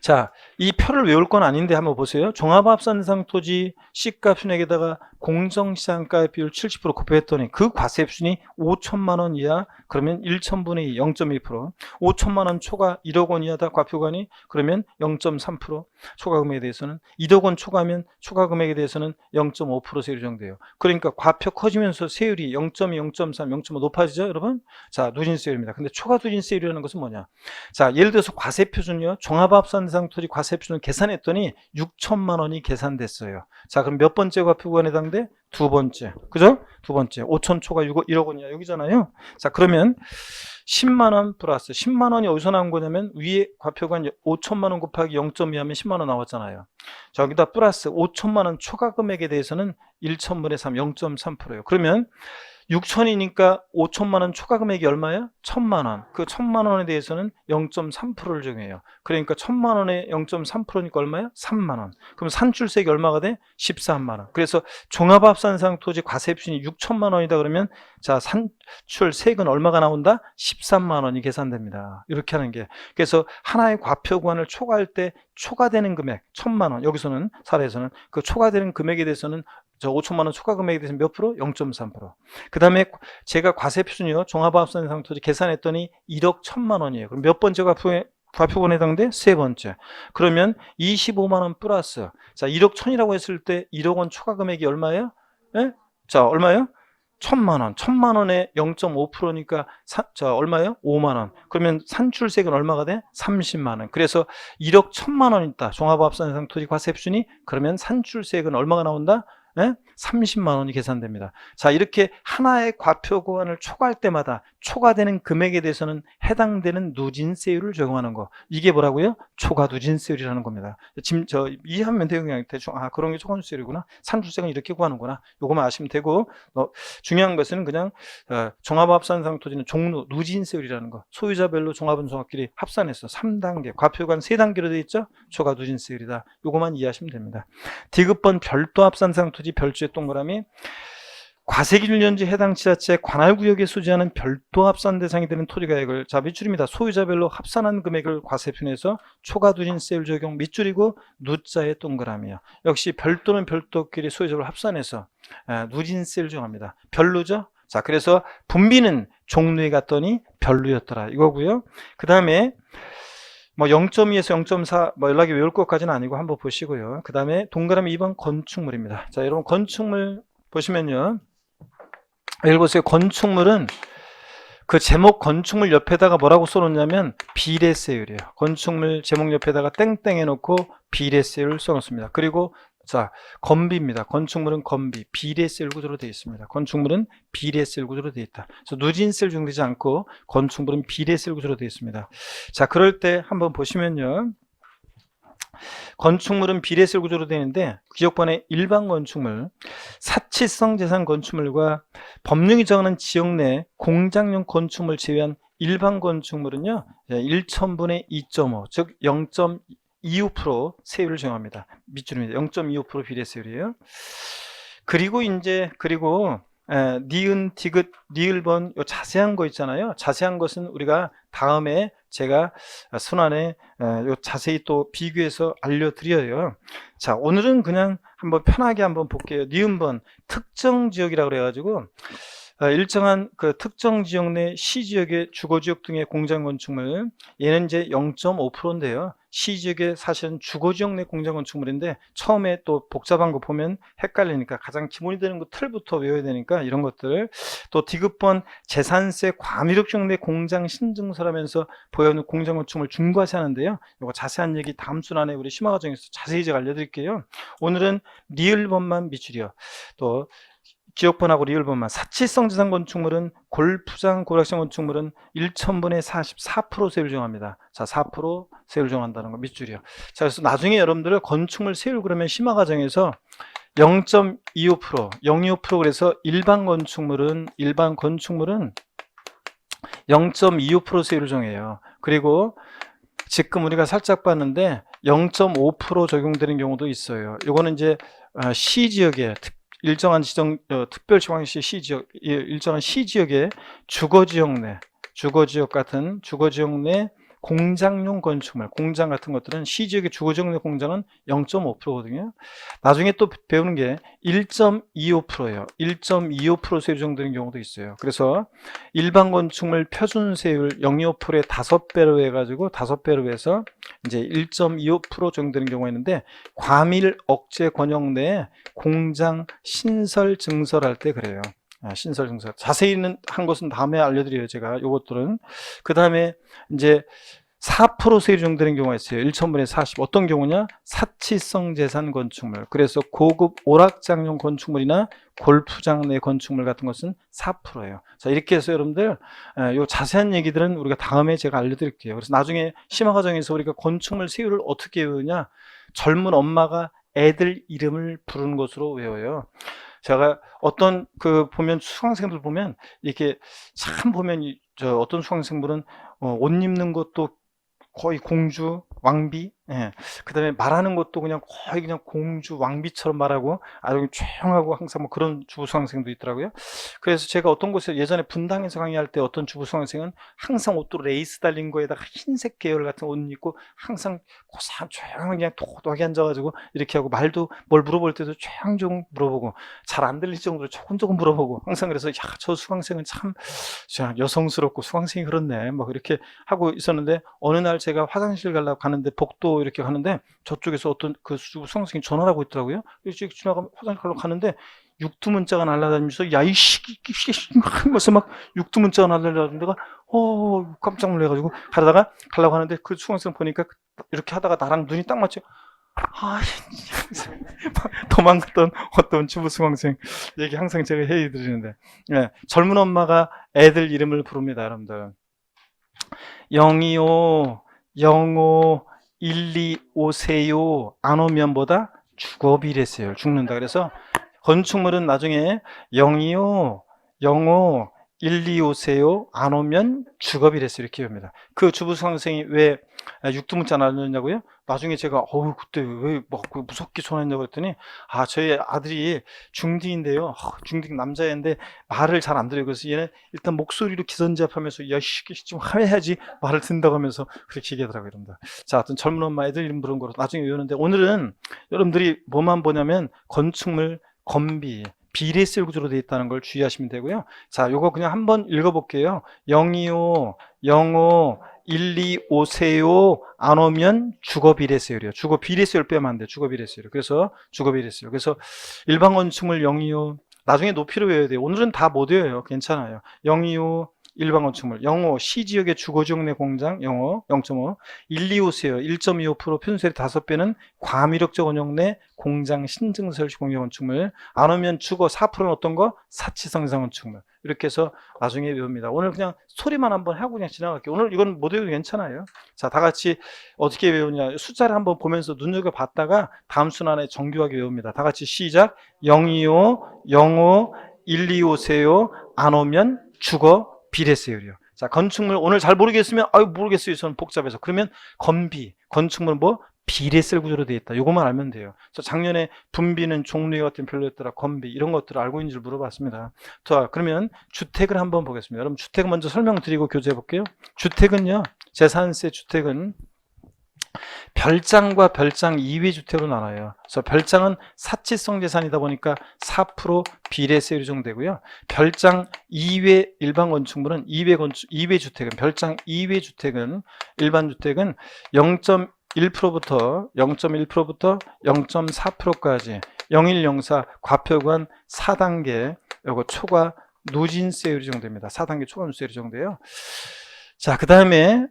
S1: 자, 이 표를 외울 건 아닌데 한번 보세요. 종합합산 대상 토지 시가 순액에다가 공정시장가의 비율 70% 곱했더니 그 과세순이 5천만 원 이하, 그러면 1000분의 2, 0.2%. 5천만 원 초과 1억 원 이하다 과표관이, 그러면 0.3%. 초과 금액에 대해서는 1억 원 초과하면 초과 금액에 대해서는 0.5% 세율이 정돼요. 그러니까 과표 커지면서 세율이 0.2, 0.3, 0.5 높아지죠, 여러분? 자, 누진세율입니다. 근데 초과 누진세율이라는 것은 뭐냐? 자, 예를 들어서 과세표준이요. 종합합산 대상 토지 과세표준을 계산했더니 6천만 원이 계산됐어요. 자, 그럼 몇 번째 과표관에 해당돼? 두 번째. 그죠? 두 번째. 5천 초과 1억 원이야. 여기잖아요. 자, 그러면 10만 원 플러스 10만 원이 어디서 나온 거냐면 위에 과표관 5천만 원 곱하기 0.2 하면 10만 원 나왔잖아요. 자, 여기다 플러스 5천만 원 초과 금액에 대해서는 1천분의 3, 0.3%예요. 그러면 6천이니까 5천만 원 초과 금액이 얼마예요? 1000만 원. 그 1000만 원에 대해서는 0.3%를 적용해요. 그러니까 1000만 원에 0.3%니까 얼마예요? 3만 원. 그럼 산출세액이 얼마가 돼? 13만 원. 그래서 종합합산상 토지 과세표준이 6천만 원이다 그러면, 자, 산출세액은 얼마가 나온다? 13만 원이 계산됩니다. 이렇게 하는 게. 그래서 하나의 과표관을 초과할 때 초과되는 금액 1000만 원. 여기서는 사례에서는 그 초과되는 금액에 대해서는 저 5천만 원 초과 금액에 대해서 몇 프로? 0.3%. 그 다음에 제가 과세표준이요. 종합합산상 토지 계산했더니 1억 1천만 원이에요. 그럼 몇 번째 과표본에 해당돼? 세 번째. 그러면 25만 원 플러스. 자, 1억 1천이라고 했을 때 1억 원 초과 금액이 얼마예요? 예? 자, 얼마예요? 1천만 원. 1천만 원에 0.5%니까 자, 얼마예요? 5만 원. 그러면 산출세액은 얼마가 돼? 30만 원. 그래서 1억 1천만 원 있다. 종합합산상 토지 과세표준이. 그러면 산출세액은 얼마가 나온다? 예? 30만 원이 계산됩니다. 자, 이렇게 하나의 과표 구간을 초과할 때마다 초과되는 금액에 대해서는 해당되는 누진세율을 적용하는 거. 이게 뭐라고요? 초과 누진세율이라는 겁니다. 지금 이해하면 돼요. 그냥 대충 그런 게 초과누진세율이구나. 산출세는 이렇게 구하는구나. 요거만 아시면 되고, 중요한 것은 그냥 종합합산상 토지는 종로 누진세율이라는 거. 소유자별로 종합운송학끼리 합산해서 3단계, 과표구간 3단계로 되어 있죠. 초과 누진세율이다. 요거만 이해하시면 됩니다. 디귿번 별도 합산상 토지 별주의 동그라미, 과세기준연지 해당 지자체 관할구역에 소지하는 별도 합산 대상이 되는 토지가액을, 자, 밑줄입니다. 소유자별로 합산한 금액을 과세표준에서 초과 누진세율 적용, 밑줄이고 누자의 동그라미요. 역시 별도는 별도끼리 소유자별로 합산해서 누진세율 적용합니다. 별로죠? 자, 그래서 분비는 종로에 갔더니 별로였더라 이거고요. 그 다음에 0.2에서 0.4 연락이 외울 것까지는 아니고 한번 보시고요. 그 다음에 동그라미 2번 건축물입니다. 자, 여러분 건축물 보시면요. 여기 보세요. 건축물은 그 제목 건축물 옆에다가 뭐라고 써놓냐면 비례세율이에요. 건축물 제목 옆에다가 땡땡 해놓고 비례세율을 써놓습니다. 그리고 자, 건비입니다. 건축물은 건비, 비례세율 구조로 되어 있습니다. 건축물은 비례세율 구조로 되어 있다. 그래서 누진세율 적용되지 않고 건축물은 비례세율 구조로 되어 있습니다. 자, 그럴 때 한번 보시면요. 건축물은 비례세율 구조로 되어 있는데 지역번의 일반 건축물, 사치성 재산 건축물과 법령이 정하는 지역 내 공장용 건축물 제외한 일반 건축물은요 1천분의 2.5, 즉 0.25% 세율을 정합니다. 밑줄입니다. 0.25% 비례세율이에요. 그리고 니은, 디귿, 니을번 요 자세한 거 있잖아요. 자세한 것은 우리가 다음에 제가 순환에 요 자세히 또 비교해서 알려드려요. 자, 오늘은 그냥 한번 편하게 한번 볼게요. 니은번 특정 지역이라고 그래가지고 일정한 그 특정 지역 내 시지역의 주거지역 등의 공장 건축물, 얘는 이제 0.5%인데요. 시지역의 사실은 주거지역 내 공장 건축물인데 처음에 또 복잡한 거 보면 헷갈리니까 가장 기본이 되는 거 틀부터 외워야 되니까 이런 것들, 또 디귿번 재산세 과미력 지역 내 공장 신증서라면서 보여오는 공장 건축물 중과세하는데요. 이거 자세한 얘기 다음 순환에 우리 심화 과정에서 자세히 제가 알려드릴게요. 오늘은 리을번만 밑줄이요. 또 지역번하고 리을번만. 사치성 재산 건축물은 골프장 고락성 건축물은 1천분의 44% 세율 정합니다. 자, 4% 세율 정한다는 거 밑줄이요. 자, 그래서 나중에 여러분들 건축물 세율 그러면 심화 과정에서 0.25%, 0.25% 그래서 일반 건축물은 0.25% 세율을 정해요. 그리고 지금 우리가 살짝 봤는데 0.5% 적용되는 경우도 있어요. 이거는 이제 시지역에 일정한 특별지방시 시지역, 일정한 시지역의 주거지역 같은 주거지역 내 공장용 건축물, 공장 같은 것들은 시지역의 주거지역 내 공장은 0.5%거든요. 나중에 또 배우는 게 1.25%예요. 1.25% 세율 정도되는 경우도 있어요. 그래서 일반 건축물 표준세율 0.25%의 5배로 해가지고 5배로 해서 이제 1.25% 정도 되는 경우가 있는데 과밀 억제 권역 내에 공장 신설 증설할 때 그래요. 신설 증설 자세히는 한 것은 다음에 알려드려요. 제가 요것들은. 그 다음에 이제 4% 세율 정도되는 경우가 있어요. 1천분의 40. 어떤 경우냐? 사치성 재산 건축물. 그래서 고급 오락장용 건축물이나 골프장 내 건축물 같은 것은 4%예요. 자, 이렇게 해서 여러분들 요 자세한 얘기들은 우리가 다음에 제가 알려드릴게요. 그래서 나중에 심화 과정에서 우리가 건축물 세율을 어떻게 외우냐? 젊은 엄마가 애들 이름을 부르는 것으로 외워요. 제가 어떤 보면 수강생들 보면 이렇게 참 보면 어떤 수강생들은 옷 입는 것도 거의 공주, 왕비, 예. 그다음에 말하는 것도 그냥 거의 그냥 공주 왕비처럼 말하고 아주 조용하고 항상 뭐 그런 주부 수강생도 있더라고요. 그래서 제가 어떤 곳에 예전에 분당에서 강의할 때 어떤 주부 수강생은 항상 옷도 레이스 달린 거에다가 흰색 계열 같은 옷 입고 항상 고상 조용하게 그냥 도도하게 앉아가지고 이렇게 하고 말도 뭘 물어볼 때도 조용조용 물어보고 잘 안 들릴 정도로 조금 물어보고 항상 그래서 야, 저 수강생은 참 여성스럽고 수강생이 그렇네 막 이렇게 하고 있었는데 어느 날 제가 화장실 가려고 가는데 복도 이렇게 가는데 저쪽에서 어떤 그 수강생이 전화를 하고 있더라고요. 그래서 지나가면 화장실 가려고 가는데 육두문자가 날아다니면서 야 이씨 하면서 막 육두문자가 날아다니는 데가 깜짝 놀래가지고 가려고 하는데 그 수강생 보니까 이렇게 하다가 나랑 눈이 딱 맞죠. 아, 도망갔던 어떤 주부 수강생 얘기 항상 제가 해드리는데 예, 젊은 엄마가 애들 이름을 부릅니다, 여러분들. 025, 05, 125세요. 안 오면 뭐다? 죽어비랬어요. 죽는다. 그래서 건축물은 나중에 025, 05, 125세요. 안 오면 죽어비랬어요. 이렇게 합니다. 그 주부 수강생이 왜 육두문자 날렸냐고요? 나중에 제가 그때 왜 막 무섭게 전화했냐고 그랬더니 저희 아들이 중딩인데요. 중딩 남자애인데 말을 잘 안 들어요. 그래서 얘는 일단 목소리로 기선제압하면서 야 이 좀 해야지 말을 듣는다고 하면서 그렇게 얘기하더라고요. 이런다. 자, 하여튼 젊은 엄마 애들 이름 부른 거로 나중에 외우는데 오늘은 여러분들이 뭐만 보냐면 건축물, 건비, 비례셀 구조로 되어 있다는 걸 주의하시면 되고요. 자, 요거 그냥 한번 읽어볼게요. 025, 05, 125세요. 안 오면 주거 비례세율이요. 주거 비례세율 빼면 안 돼. 주거 비례세율. 그래서 주거 비례세율. 그래서 일반 건축물 025 나중에 높이로 외워야 돼요. 오늘은 다 못 외워요. 괜찮아요. 025 일반 건축물 05 시지역의 주거지역 내 공장 05 0.5 125세요. 1.25% 편수율이 5배는 과미력적 원형 내 공장 신증설 시공용 건축물 안 오면 주거 4%는 어떤 거? 사치성 이상 건축물. 이렇게 해서 나중에 외웁니다. 오늘 그냥 소리만 한번 하고 그냥 지나갈게요. 오늘 이건 못 외워도 괜찮아요. 자, 다 같이 어떻게 외우냐. 숫자를 한번 보면서 눈여겨봤다가 다음 순환에 정교하게 외웁니다. 다 같이 시작. 025, 05, 125세요. 안 오면 주거 비례세율이요. 자, 건축물 오늘 잘 모르겠으면 모르겠어요. 저는 복잡해서. 그러면 건비, 건축물 뭐 비례셀 구조로 되어 있다. 이것만 알면 돼요. 그래서 작년에 분비는 종류의 같은 별로였더라. 건비 이런 것들을 알고 있는지 물어봤습니다. 자, 그러면 주택을 한번 보겠습니다. 여러분 주택 먼저 설명드리고 교재해 볼게요. 주택은요. 재산세 주택은 별장과 별장 이외 주택으로 나눠요. 그래서 별장은 사치성 재산이다 보니까 4% 비례세율이 적용되고요. 별장 이외 일반 건축물은 이외 주택은 별장 이외 주택은 일반 주택은 0.1%부터 0.4%까지 0104 과표관 4단계 요거 초과 누진세율이 적용됩니다. 4단계 초과 누진세율이 적용돼요. 자, 그 다음에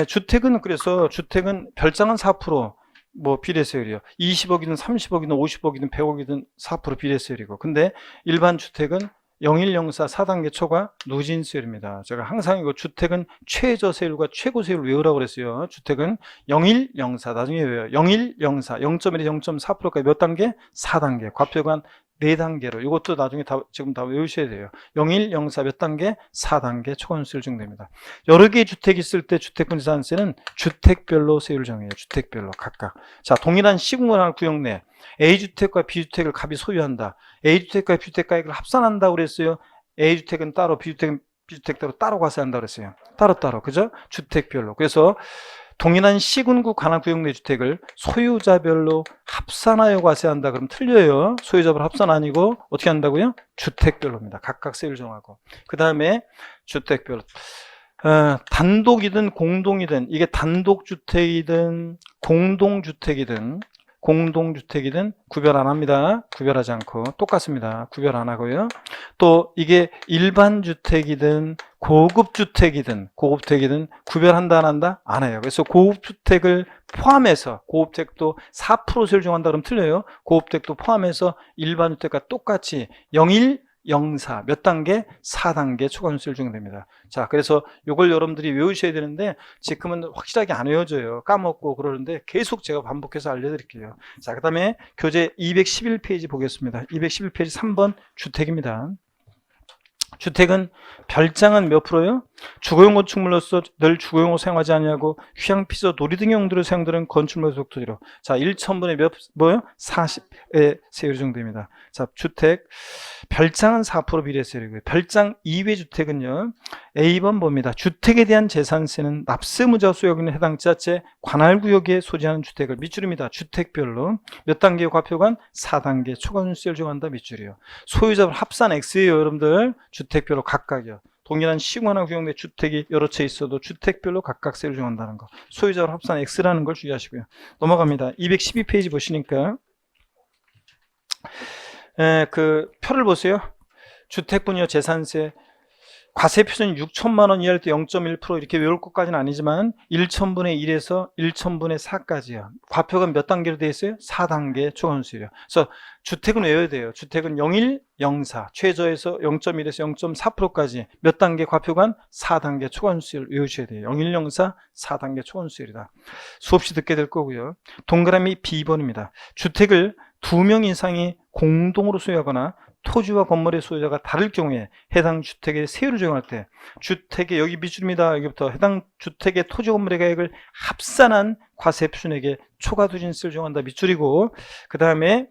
S1: 주택은 그래서 주택은 별장은 4% 뭐 비례세율이요. 20억이든 30억이든 50억이든 100억이든 4% 비례세율이고. 근데 일반 주택은 0104 4단계 초과 누진세율입니다. 제가 항상 이거 주택은 최저세율과 최고세율을 외우라고 그랬어요. 주택은 0104 나중에 외워요. 0104 0.1에서 0.4%까지 몇 단계? 4단계. 과표관 4단계로 이것도 나중에 지금 다 외우셔야 돼요. 0104 몇 단계? 4단계 초과누수율 적용됩니다. 여러 개의 주택이 있을 때 주택분자산세는 주택별로 세율을 정해요. 주택별로 각각. 자, 동일한 시공을 구역 내 A주택과 B주택을 갑이 소유한다. A주택과 B주택가액을 합산한다고 그랬어요. A주택은 따로 B주택은 B주택대로 따로 과세한다고 그랬어요. 따로 그죠? 주택별로. 그래서 동일한 시군구 관할구역 내 주택을 소유자별로 합산하여 과세한다. 그럼 틀려요. 소유자별로 합산 아니고 어떻게 한다고요? 주택별로입니다. 각각 세율 정하고. 그 다음에 주택별로. 단독이든 공동이든 이게 단독주택이든 공동주택이든 구별 안 합니다. 구별하지 않고 똑같습니다. 구별 안 하고요. 또 이게 일반 주택이든 고급주택이든 구별한다 안 한다? 안 해요. 그래서 고급주택을 포함해서 고급주택도 4% 세율 정한다 그러면 틀려요. 고급주택도 포함해서 일반 주택과 똑같이 0104 몇 단계? 4단계 초과누수율 적용됩니다. 자, 그래서 이걸 여러분들이 외우셔야 되는데 지금은 확실하게 안 외워져요. 까먹고 그러는데 계속 제가 반복해서 알려드릴게요. 자, 그 다음에 교재 211페이지 보겠습니다. 211페이지 3번 주택입니다. 주택은 별장은 몇 프로요? 주거용 건축물로서 늘 주거용으로 사용하지 아니하고 휴양, 피서, 놀이 등 용도로 사용되는 건축물 소득 토지로. 자, 1천분의 뭐요? 40의 세율 정도입니다. 자, 주택 별장은 4% 비례 세율이고요. 별장 이외 주택은요. A번 봅니다. 주택에 대한 재산세는 납세무자 소유하는 해당 지자체 관할구역에 소지하는 주택을 밑줄입니다. 주택별로 몇 단계 과표관? 4단계 초과순세율 정한다 밑줄이요. 소유자별 합산 X예요, 여러분들. 주택별로 각각이요. 동일한 시공하나 구역내 주택이 여러 채 있어도 주택별로 각각 세율 정한다는 거. 소유자별 합산 X라는 걸 주의하시고요. 넘어갑니다. 212페이지 보시니까 그 표를 보세요. 주택분요 재산세 과세 표준이 6천만 원 이하일 때 0.1% 이렇게 외울 것까지는 아니지만 1천분의 1에서 1천분의 4까지요. 과표가 몇 단계로 되어 있어요? 4단계 초과순세율이요. 그래서 주택은 외워야 돼요. 주택은 01, 04, 최저에서 0.1에서 0.4%까지 몇 단계 과표관? 4단계 초과순세율 외우셔야 돼요. 01, 04, 4단계 초과순세율이다. 수없이 듣게 될 거고요. 동그라미 B번입니다. 주택을 2명 이상이 공동으로 소유하거나 토지와 건물의 소유자가 다를 경우에 해당 주택의 세율을 적용할 때 주택의 여기 밑줄입니다. 여기부터 해당 주택의 토지 건물의 가액을 합산한 과세 표준액에 초과 누진세를 적용한다 밑줄이고 그 다음에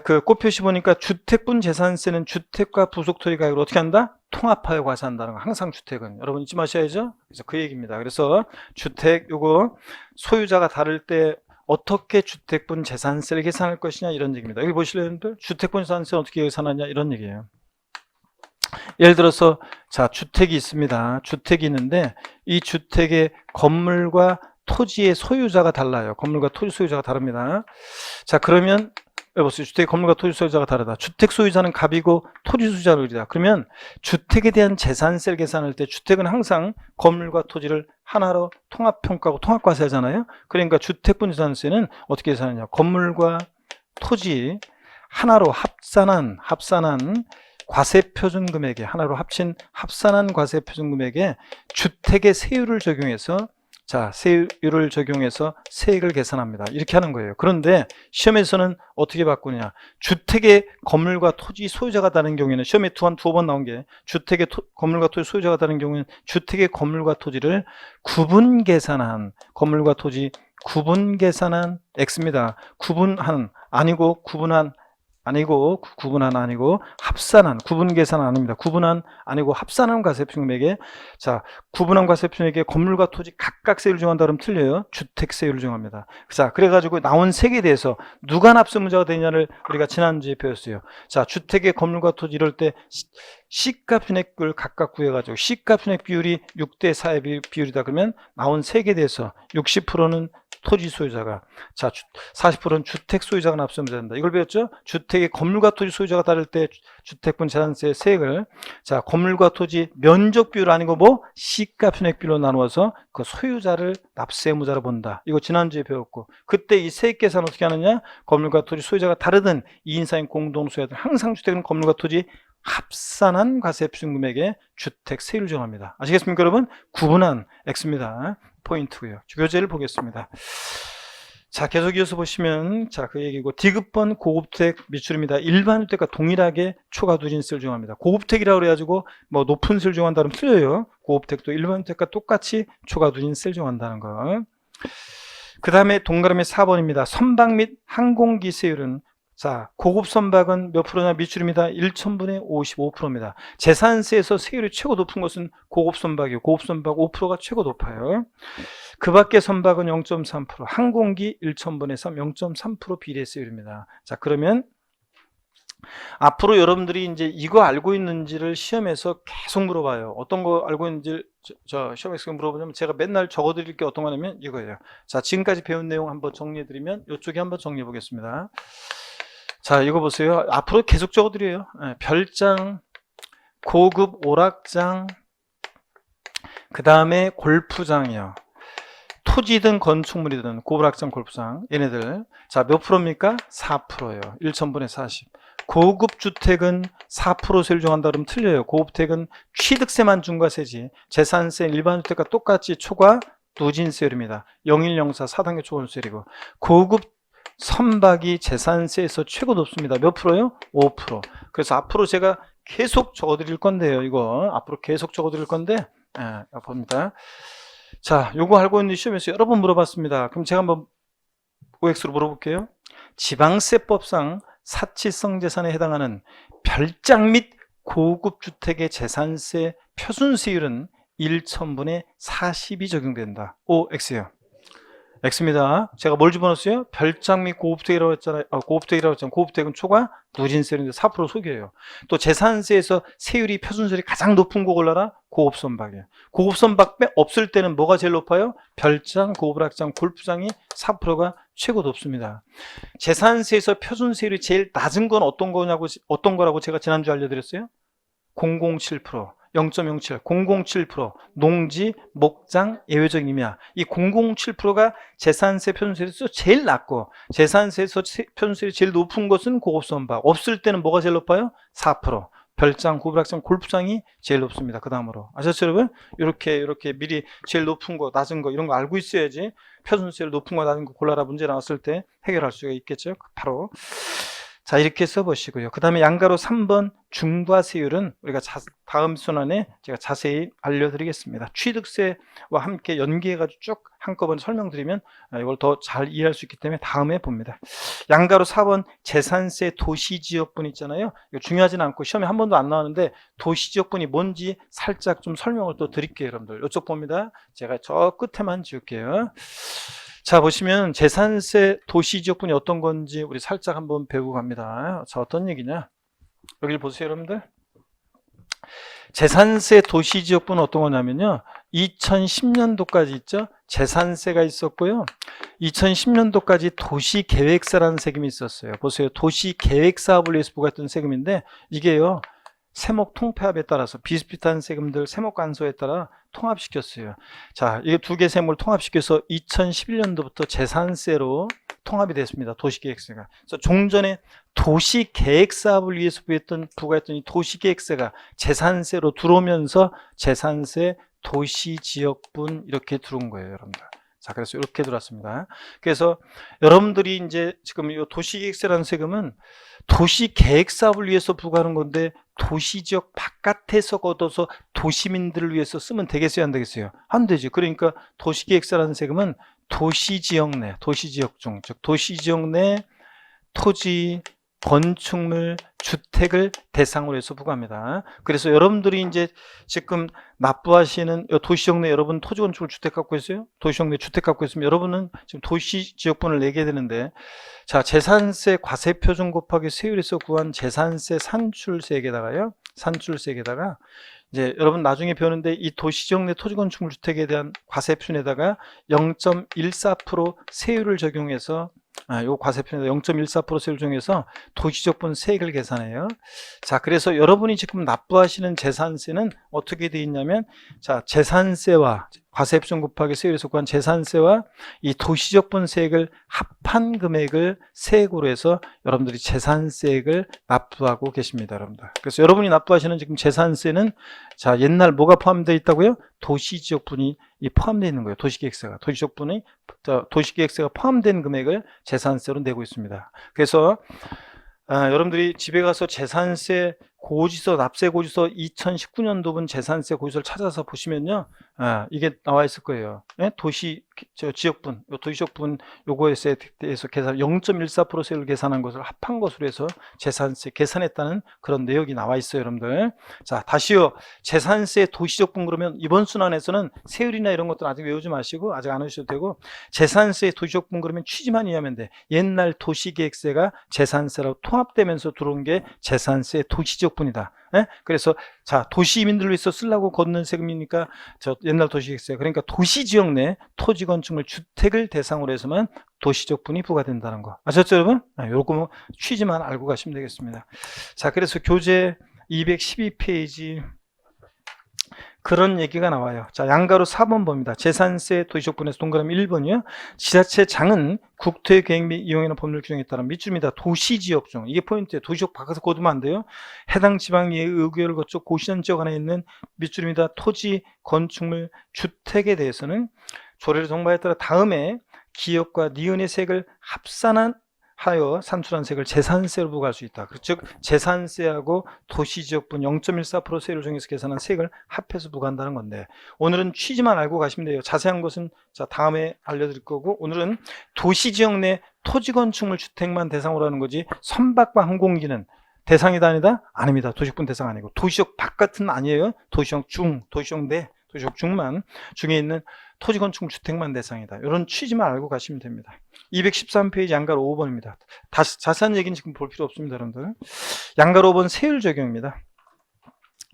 S1: 그 꽃표시 보니까 주택분 재산세는 주택과 부속 토지 가액을 어떻게 한다? 통합하여 과세한다는 거. 항상 주택은 여러분 잊지 마셔야죠. 그래서 그 얘기입니다. 그래서 주택 요거 소유자가 다를 때 어떻게 주택분 재산세를 계산할 것이냐 이런 얘기입니다. 여기 보실래요, 여러분들? 주택분 재산세는 어떻게 계산하냐 이런 얘기예요. 예를 들어서 자 주택이 있습니다. 주택이 있는데 이 주택의 건물과 토지의 소유자가 달라요. 건물과 토지 소유자가 다릅니다. 자 그러면 여보세요. 주택 건물과 토지 소유자가 다르다. 주택 소유자는 갑이고 토지 소유자는 을이다. 그러면 주택에 대한 재산세를 계산할 때 주택은 항상 건물과 토지를 하나로 통합평가하고 통합과세하잖아요. 그러니까 주택분 재산세는 어떻게 계산하냐. 건물과 토지 하나로 합산한 과세표준금액에 하나로 합친 합산한 과세표준금액에 주택의 세율을 적용해서 자, 세율을 적용해서 세액을 계산합니다. 이렇게 하는 거예요. 그런데 시험에서는 어떻게 바꾸냐. 주택의 건물과 토지 소유자가 다른 경우에는 시험에 두어 번 나온 게 주택의 건물과 토지 소유자가 다른 경우에는 주택의 건물과 토지를 구분 계산한 건물과 토지 구분 계산한 X입니다. 구분한 아니고 구분한 아니고 구분한 아니고 합산한 구분 계산 아닙니다. 구분한 아니고 합산한 과세표준액에 자 구분한 과세표준액에 건물과 토지 각각 세율을 정한다 그러면 틀려요. 주택 세율을 정합니다. 자 그래가지고 나온 세액에 대해서 누가 납세무자가 되냐를 우리가 지난주에 배웠어요. 자 주택의 건물과 토지 이럴 때 시가편액을 각각 구해가지고 시가편액 비율이 6대 4의 비율이다 그러면 나온 세액에 대해서 60%는 토지 소유자가 자 40%는 주택 소유자가 납세무자가 된다. 이걸 배웠죠? 주택의 건물과 토지 소유자가 다를 때 주택분 재산세 세액을 자 건물과 토지 면적 비율 아니고 뭐 시가편액 비율로 나누어서 그 소유자를 납세무자로 본다. 이거 지난주에 배웠고 그때 이 세액 계산 어떻게 하느냐? 건물과 토지 소유자가 다르든 2인 4인 공동 소유자들 항상 주택은 건물과 토지 합산한 과세표준금액에 주택 세율을 정합니다. 아시겠습니까 여러분? 구분한 X입니다. 포인트고요. 교재를 보겠습니다. 자 계속 이어서 보시면 자 그 얘기고 디귿번 고급택 밑줄입니다. 일반 주택과 동일하게 초과 누진세를 정합니다. 고급택이라고 그래가지고 뭐 높은 세를 정한다면 틀려요. 고급택도 일반 주택과 똑같이 초과 누진세를 정한다는 거. 그 다음에 동그라미 4번입니다. 선박 및 항공기 세율은 자, 고급 선박은 몇 프로냐 밑줄입니다. 1천분의 55%입니다. 재산세에서 세율이 최고 높은 것은 고급 선박이고 고급 선박 5%가 최고 높아요. 그 밖에 선박은 0.3%, 항공기 1천분의 3, 0.3% 비례 세율입니다. 자, 그러면 앞으로 여러분들이 이제 이거 알고 있는지를 시험에서 계속 물어봐요. 어떤 거 알고 있는지 저 시험에서 물어보면 제가 맨날 적어드릴 게 어떤 거냐면 이거예요. 자, 지금까지 배운 내용 한번 정리해드리면 이쪽에 한번 정리해 보겠습니다. 자, 이거 보세요. 앞으로 계속 적어드려요. 별장, 고급 오락장, 그 다음에 골프장이요. 토지든 건축물이든 고급 오락장, 골프장 얘네들 자, 몇 프로입니까? 4%예요. 1천분의 40. 고급 주택은 4% 세율 정한다 그러면 틀려요. 고급택은 취득세만 중과세지 재산세 일반 주택과 똑같이 초과 누진세율입니다. 0104 4단계 초과세율이고 고급 선박이 재산세에서 최고 높습니다. 몇 프로요? 5%. 그래서 앞으로 제가 계속 적어드릴 건데요. 이거 앞으로 계속 적어드릴 건데 봅니다. 자, 요거 알고 있는 시험에서 여러 번 물어봤습니다. 그럼 제가 한번 OX로 물어볼게요. 지방세법상 사치성 재산에 해당하는 별장 및 고급 주택의 재산세 표준세율은 1천분의 40이 적용된다. OX요. X입니다. 제가 뭘 집어넣었어요? 별장 및 고급주택이라고 했잖아요. 고급주택이라고 했잖아요. 고급주택은 초과 누진세율인데 4% 속이에요. 또 재산세에서 세율이 표준세율이 가장 높은 거 골라라? 고급선박이에요. 고급선박 없을 때는 뭐가 제일 높아요? 별장, 고급락장, 골프장이 4%가 최고 높습니다. 재산세에서 표준세율이 제일 낮은 건 어떤 거라고 제가 지난주에 알려드렸어요? 007%. 0.07, 007%, 농지, 목장, 예외적 임야. 이 007%가 재산세 표준세에서 제일 낮고, 재산세에서 표준세율이 제일 높은 것은 고급선박. 없을 때는 뭐가 제일 높아요? 4%. 별장, 고급락장, 골프장이 제일 높습니다. 그 다음으로. 아셨죠, 여러분? 이렇게 미리 제일 높은 거, 낮은 거, 이런 거 알고 있어야지 표준세율 높은 거, 낮은 거 골라라 문제 나왔을 때 해결할 수가 있겠죠. 바로. 자, 이렇게 써보시고요. 그 다음에 양가로 3번 중과세율은 우리가 다음 순환에 제가 자세히 알려드리겠습니다. 취득세와 함께 연계해가지고 쭉 한꺼번에 설명드리면 이걸 더 잘 이해할 수 있기 때문에 다음에 봅니다. 양가로 4번 재산세 도시지역분 있잖아요. 이거 중요하진 않고 시험에 한 번도 안 나오는데 도시지역분이 뭔지 살짝 좀 설명을 또 드릴게요. 여러분들 이쪽 봅니다. 제가 저 끝에만 지울게요. 자, 보시면 재산세 도시지역분이 어떤 건지 우리 살짝 한번 배우고 갑니다. 자, 어떤 얘기냐? 여기를 보세요, 여러분들. 재산세 도시지역분은 어떤 거냐면요. 2010년도까지 있죠. 재산세가 있었고요. 2010년도까지 도시계획세라는 세금이 있었어요. 보세요. 도시계획사업을 위해서 부과했던 세금인데 이게요. 세목 통폐합에 따라서 비슷비슷한 세금들 세목 간소에 따라 통합시켰어요. 자, 이게 두 개 세목을 통합시켜서 2011년도부터 재산세로 통합이 됐습니다. 도시계획세가. 그래서 종전에 도시계획사업을 위해서 부과했던 이 도시계획세가 재산세로 들어오면서 재산세 도시지역분 이렇게 들어온 거예요, 여러분들. 자, 그래서 이렇게 들어왔습니다. 그래서 여러분들이 이제 지금 이 도시계획세라는 세금은 도시계획사업을 위해서 부과하는 건데 도시지역 바깥에서 걷어서 도시민들을 위해서 쓰면 되겠어요, 안 되겠어요? 안 되지. 그러니까 도시계획세라는 세금은 도시지역 내, 도시지역 중, 즉 도시지역 내 토지, 건축물, 주택을 대상으로 해서 부과합니다. 그래서 여러분들이 이제 지금 납부하시는 도시지역 내 여러분 토지, 건축물, 주택 갖고 있어요? 도시지역 내 주택 갖고 있으면 여러분은 지금 도시지역분을 내게 되는데, 자, 재산세 과세표준 곱하기 세율에서 구한 재산세 산출세액에다가요, 산출세액에다가 이제 여러분 나중에 배우는데 이 도시지역 내 토지, 건축물, 주택에 대한 과세표준에다가 0.14% 세율을 적용해서 요 과세표준에다 0.14% 세율 중에서 도시적분 세액을 계산해요. 자, 그래서 여러분이 지금 납부하시는 재산세는 어떻게 되어 있냐면, 자, 재산세와 과세표준 곱하기 세율에서 구한 재산세와 이 도시적분 세액을 합한 금액을 세액으로 해서 여러분들이 재산세액을 납부하고 계십니다, 여러분들. 그래서 여러분이 납부하시는 지금 재산세는, 자, 옛날 뭐가 포함되어 있다고요? 도시지역분이 포함되어 있는 거예요. 도시계획세가. 도시계획세가 포함된 금액을 재산세로 내고 있습니다. 그래서 여러분들이 집에 가서 재산세 고지서, 납세 고지서 2019년도분 재산세 고지서를 찾아서 보시면요, 이게 나와 있을 거예요. 네? 지역분, 도시지역분 요거에 대해서 계산 0.14% 세율을 계산한 것을 합한 것으로 해서 재산세 계산했다는 그런 내역이 나와 있어요, 여러분들. 자, 다시요. 재산세 도시지역분 그러면 이번 순환에서는 세율이나 이런 것들 아직 외우지 마시고 아직 안 하셔도 되고, 재산세 도시지역분 그러면 취지만 이해하면 돼. 옛날 도시계획세가 재산세로 통합되면서 들어온 게 재산세 도시지역분이다. 예? 그래서 자, 도시민들을 위해서 쓰려고 걷는 세금이니까 저 옛날 도시계획세, 그러니까 도시지역 내 토지, 건축물, 주택을 대상으로 해서만 도시적분이 부과된다는 거 아셨죠, 여러분? 요거 취지만 알고 가시면 되겠습니다. 자, 그래서 교재 212페이지 그런 얘기가 나와요. 자, 양가로 4번 봅니다. 재산세 도시적분에서 동그라미 1번이요. 지자체장은 국토계획 및 이용이나 법률 규정에 따라 밑줄입니다. 도시지역 중, 이게 포인트예요. 도시지역 바꿔서 거두면 안 돼요. 해당 지방의 의결을 거쳐 고시전 지역 안에 있는 밑줄입니다. 토지, 건축물, 주택에 대해서는 조례를 정부에 따라 다음에 기업과 니은의 세액을 합산한 하여 산출한 세액을 재산세로 부과할 수 있다. 즉 재산세하고 도시지역분 0.14% 세율을 정해서 계산한 세액을 합해서 부과한다는 건데, 오늘은 취지만 알고 가시면 돼요. 자세한 것은 자 다음에 알려드릴 거고, 오늘은 도시지역 내 토지건축물 주택만 대상으로 하는 거지 선박과 항공기는 대상이다 아니다? 아닙니다. 도시역분 대상 아니고, 도시역 바깥은 아니에요. 도시역 중, 도시역 내, 도시역 중만, 중에 있는 토지건축물 주택만 대상이다. 이런 취지만 알고 가시면 됩니다. 213페이지 양가로 5번입니다. 다시 자세한 얘기는 지금 볼 필요 없습니다, 여러분들. 양가로 5번 세율 적용입니다.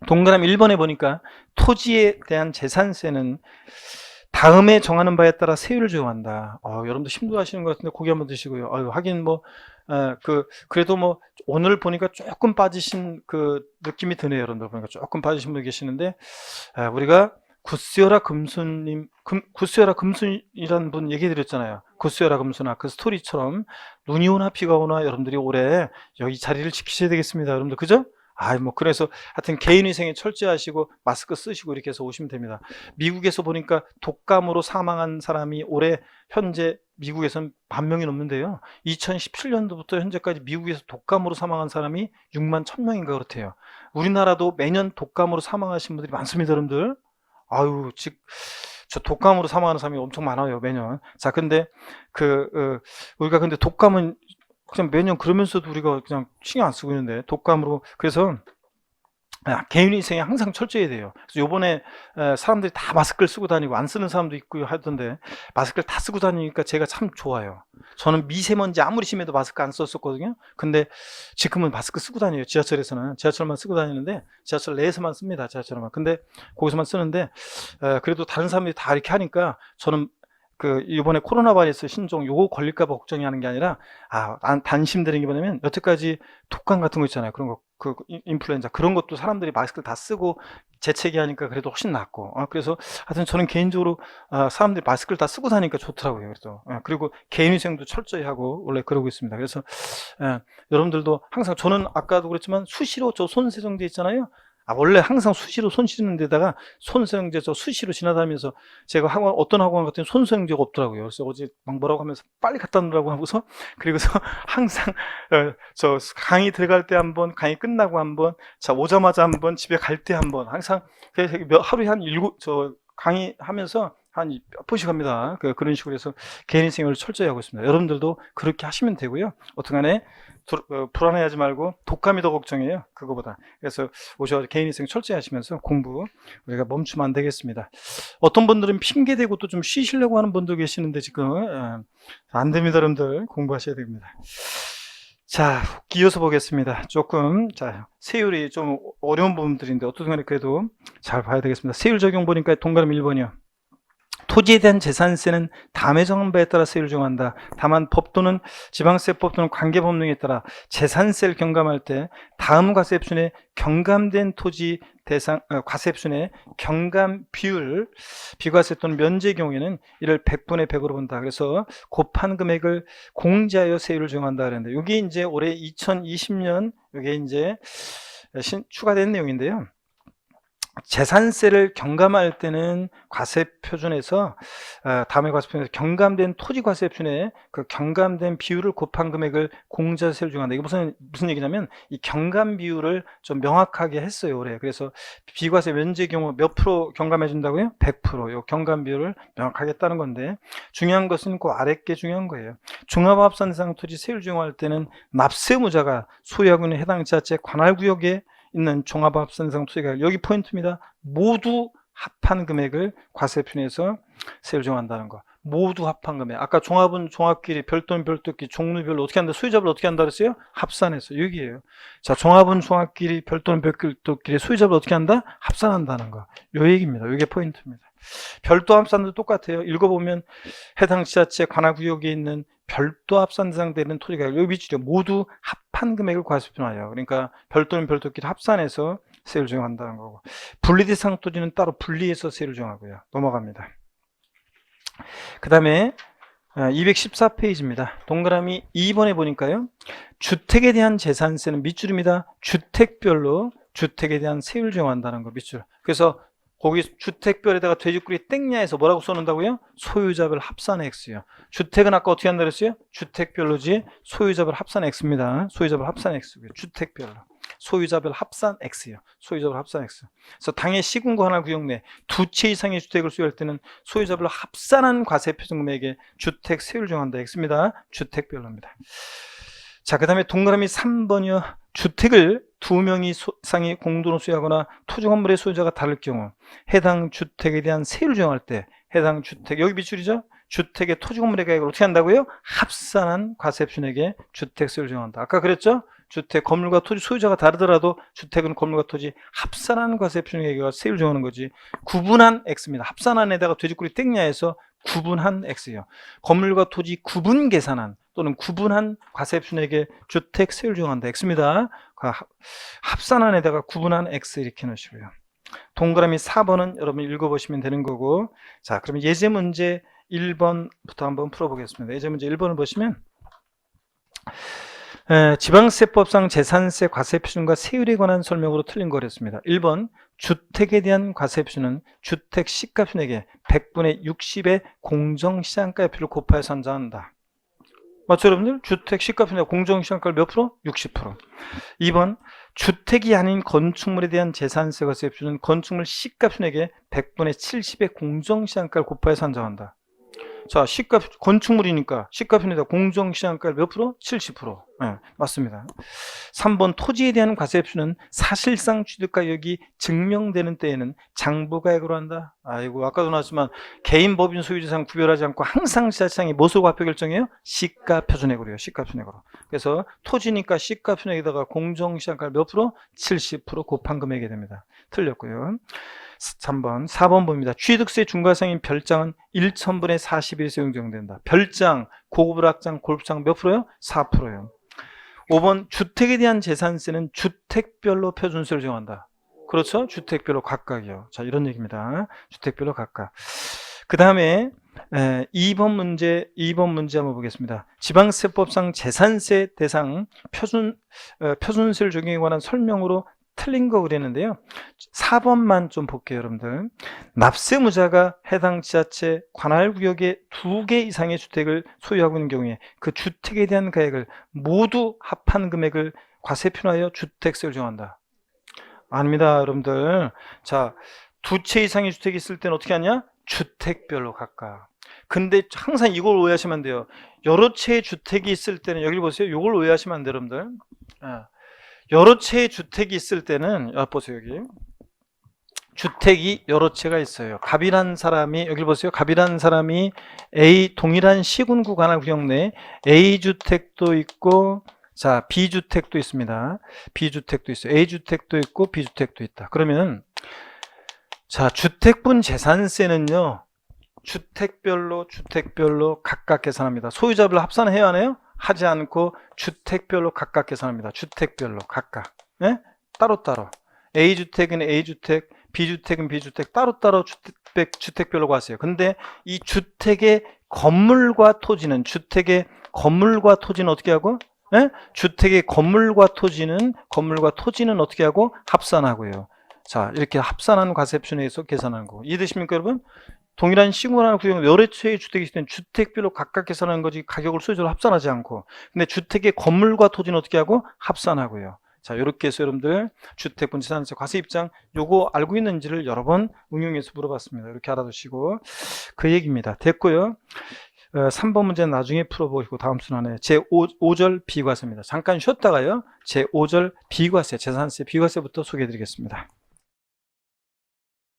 S1: 동그라미 1번에 보니까 토지에 대한 재산세는 다음에 정하는 바에 따라 세율을 적용한다. 여러분들 힘들어하시는 것 같은데 고기 한번 드시고요. 하긴 뭐 그래도 뭐 오늘 보니까 조금 빠지신 그 느낌이 드네요. 여러분들 보니까 조금 빠지신 분 계시는데, 우리가 구스여라 금순님, 구스여라 금순이라는 분 얘기 드렸잖아요. 구스여라 금순아, 그 스토리처럼 눈이 오나 비가 오나 여러분들이 올해 여기 자리를 지키셔야 되겠습니다, 여러분들. 그죠? 그래서 하여튼 개인위생에 철저하시고 마스크 쓰시고 이렇게 해서 오시면 됩니다. 미국에서 보니까 독감으로 사망한 사람이 올해 현재 미국에서는 10,000명이 넘는데요. 2017년도부터 현재까지 미국에서 독감으로 사망한 사람이 6만 1,000명인가 그렇대요. 우리나라도 매년 독감으로 사망하신 분들이 많습니다, 여러분들. 저 독감으로 사망하는 사람이 엄청 많아요, 매년. 자, 근데 우리가 근데 독감은 그냥 매년 그러면서도 우리가 그냥 신경 안 쓰고 있는데, 독감으로. 그래서 개인위생에 항상 철저해야 돼요. 그래서 요번에 사람들이 다 마스크를 쓰고 다니고 안 쓰는 사람도 있고 하던데, 마스크를 다 쓰고 다니니까 제가 참 좋아요. 저는 미세먼지 아무리 심해도 마스크 안 썼었거든요. 근데 지금은 마스크 쓰고 다녀요. 지하철에서는 지하철만 쓰고 다니는데, 지하철 내에서만 씁니다, 지하철만. 근데 거기서만 쓰는데, 그래도 다른 사람들이 다 이렇게 하니까 저는 이번에 코로나 바이러스 신종 요거 걸릴까봐 걱정이 하는 게 아니라, 단심되는 게 뭐냐면, 여태까지 독감 같은 거 있잖아요. 그런 거, 인플루엔자 그런 것도 사람들이 마스크를 다 쓰고 재채기 하니까 그래도 훨씬 낫고, 그래서 하여튼 저는 개인적으로 사람들이 마스크를 다 쓰고 다니까 좋더라고요. 그래서 그리고 개인위생도 철저히 하고 원래 그러고 있습니다. 그래서 여러분들도 항상, 저는 아까도 그랬지만 수시로 저 손세정제 있잖아요. 원래 항상 수시로 손 씻는 데다가 손세정제 저 수시로 지나다니면서, 제가 어떤 학원 같은 손세정제가 없더라고요. 그래서 어제 막 뭐라고 하면서 빨리 갖다 놓으라고 하고서, 그리고서 항상 저 강의 들어갈 때 한 번, 강의 끝나고 한 번, 자 오자마자 한 번, 집에 갈 때 한 번, 항상 하루에 한 7, 강의 하면서 한 몇 번씩 합니다. 그런 식으로 해서 개인위생을 철저히 하고 있습니다. 여러분들도 그렇게 하시면 되고요. 어떻게간에 불안해하지 말고, 독감이 더 걱정이에요, 그거보다. 그래서 오셔서 개인위생 철저히 하시면서 공부 우리가 멈추면 안 되겠습니다. 어떤 분들은 핑계대고 또 좀 쉬시려고 하는 분도 계시는데, 지금 안 됩니다, 여러분들. 공부하셔야 됩니다. 자, 이어서 보겠습니다. 조금, 세율이 좀 어려운 부분들인데 어떻게 그래도 잘 봐야 되겠습니다. 세율 적용 보니까 동그라미 1번이요. 토지에 대한 재산세는 다음에 정한 바에 따라 세율을 정한다. 다만 법 또는 지방세법 또는 관계법 등에 따라 재산세를 경감할 때 다음 과세액순에 경감된 토지 대상 과세액순의 경감 비율, 비과세 또는 면제의 경우에는 이를 100분의 100으로 본다. 그래서 곱한 금액을 공제하여 세율을 정한다 그랬는데, 이게 이제 올해 2020년 이게 이제 추가된 내용인데요. 재산세를 경감할 때는 과세표준에서 다음에 과세표준에서 경감된 토지과세표준에 그 경감된 비율을 곱한 금액을 공제세를 정한다. 이게 무슨 얘기냐면, 이 경감 비율을 좀 명확하게 했어요, 올해. 그래서 비과세 면제 경우 몇 프로 경감해 준다고요? 100%. 요 경감 비율을 명확하게 했다는 건데, 중요한 것은 그 아래 게 중요한 거예요. 종합합산 대상 토지 세율 적용할 때는 납세의무자가 소유하고 있는 해당 지자체 관할구역에 있는 종합합산 대상 토지가, 여기 포인트입니다. 모두 합한 금액을 과세표준에서 세율 정한다는 거. 모두 합한 금액. 아까 종합은 종합끼리, 별도는 별도끼리, 종류별로 어떻게 한다? 소유자별 어떻게 한다 그랬어요? 합산해서. 여기에요. 자, 종합은 종합끼리, 별도는 별도끼리, 소유자별 어떻게 한다? 합산한다는 거. 요 얘기입니다. 이게 포인트입니다. 별도 합산도 똑같아요. 읽어보면 해당 지자체 관할구역에 있는 별도 합산 대상되는 토지가 여기 위치로 모두 합한 금액을 과세표준화해요. 그러니까 별도는 별도끼리 합산해서 세율 정한다는 거고, 분리대상 토지는 따로 분리해서 세율 정하고요. 넘어갑니다. 그 다음에 214페이지입니다. 동그라미 2번에 보니까요, 주택에 대한 재산세는 밑줄입니다. 주택별로 주택에 대한 세율 정한다는 거, 밑줄. 그래서 거기 주택별에다가 돼지꼬리 땡냐에서 뭐라고 써놓는다고요? 소유자별 합산 X요. 주택은 아까 어떻게 한다 그랬어요? 주택별로지 소유자별 합산 X입니다. 소유자별 합산 X고요. 주택별로. 소유자별 합산 X요. 소유자별 합산 X. 그래서 당해 시군구 하나 구역 내 두 채 이상의 주택을 소유할 때는 소유자별로 합산한 과세표준금액의 주택 세율 정한다. X입니다. 주택별로입니다. 자, 그 다음에 동그라미 3번이요. 주택을 두 명이 이상이 공동으로 소유하거나 토지 건물의 소유자가 다를 경우 해당 주택에 대한 세율을 정할 때 해당 주택, 여기 미출이죠? 주택의 토지 건물의 가액을 어떻게 한다고요? 합산한 과세표준액의 주택 세율을 정한다. 아까 그랬죠? 주택, 건물과 토지 소유자가 다르더라도 주택은 건물과 토지 합산한 과세표준액의 세율을 정하는 거지. 구분한 X입니다. 합산한에다가 돼지꼬리 땡냐에서 구분한 X예요. 건물과 토지 구분 계산한 또는 구분한 과세표준액의 주택 세율 정한다. X입니다. 합산한에다가 구분한 X 이렇게 넣으시고요. 동그라미 4번은 여러분 읽어보시면 되는 거고, 자, 그러면 예제 문제 1번부터 한번 풀어보겠습니다. 예제 문제 1번을 보시면 지방세법상 재산세 과세표준과 세율에 관한 설명으로 틀린 거랬습니다. 1번 주택에 대한 과세표준은 주택 시가표준액의 100분의 60의 공정시장가표를 곱하여 산정한다. 맞죠 여러분들? 주택 시가표준액 공정시장가를 몇 프로? 60%. 2번 주택이 아닌 건축물에 대한 재산세 과세표준은 건축물 시가표준액의 100분의 70의 공정시장가를 곱하여 산정한다. 자, 건축물이니까 시가표준에다 공정시장가를 몇 프로? 70%. 네, 맞습니다. 3번 토지에 대한 과세표준은 사실상 취득가격이 증명되는 때에는 장부가액으로 한다. 아이고, 아까도 나왔지만 개인 법인 소유재산 구별하지 않고 항상 지자체장이 무엇으로 과표 결정해요? 시가표준액으로요. 시가표준액으로. 그래서 토지니까 시가표준액에다가 공정시장가를 몇 프로? 70% 곱한 금액이 됩니다. 틀렸고요. 3번, 4번 봅니다. 취득세 중과상인 별장은 1,000분의 41에서 용적된다. 별장, 고급락장, 골프장 몇 프로요? 4%요. 5번, 주택에 대한 재산세는 주택별로 표준세를 정한다. 그렇죠? 주택별로 각각이요. 자, 이런 얘기입니다. 주택별로 각각. 그 다음에 2번 문제 한번 보겠습니다. 지방세법상 재산세 대상 표준세를 적용에 관한 설명으로 틀린 거 그랬는데요. 4번만 좀 볼게요, 여러분들. 납세무자가 해당 지자체 관할구역에 2개 이상의 주택을 소유하고 있는 경우에 그 주택에 대한 가액을 모두 합한 금액을 과세표준하여 주택세를 정한다. 아닙니다, 여러분들. 자, 2채 이상의 주택이 있을 때는 어떻게 하냐? 주택별로 각각. 근데 항상 이걸 오해하시면 안 돼요. 여러 채의 주택이 있을 때는, 여기 보세요. 이걸 오해하시면 안 돼요, 여러분들. 여러 채의 주택이 있을 때는, 보세요, 여기. 주택이 여러 채가 있어요. 갑이란 사람이, 여기 보세요. 갑이란 사람이 동일한 시군구 관할구역 내 A주택도 있고, 자, B주택도 있습니다. B주택도 있어요. A주택도 있고, B주택도 있다. 그러면, 자, 주택분 재산세는요, 주택별로 각각 계산합니다. 소유자별로 합산해야 하나요? 하지 않고 주택별로 각각 계산합니다. 주택별로 각각. 네? 따로따로. A주택은 A주택, B주택은 B주택 따로따로 주택별로 과세요. 근데 이 주택의 건물과 토지는 어떻게 하고? 네? 주택의 건물과 토지는 어떻게 하고? 합산하고요. 자, 이렇게 합산한 과세표준에서 계산하는 거. 이해되십니까, 여러분? 동일한 시군구나 구역 여러 채의 주택이 있을 때는 주택별로 각각 계산하는 거지 가격을 소유자로 합산하지 않고. 근데 주택의 건물과 토지는 어떻게 하고? 합산하고요. 자, 이렇게 해서 여러분들 주택분 재산세 과세 입장 요거 알고 있는지를 여러 번 응용해서 물어봤습니다. 이렇게 알아두시고 그 얘기입니다. 됐고요. 3번 문제는 나중에 풀어보시고 다음 순환에 제5절 비과세입니다. 잠깐 쉬었다가요. 제5절 비과세, 재산세 비과세부터 소개해 드리겠습니다.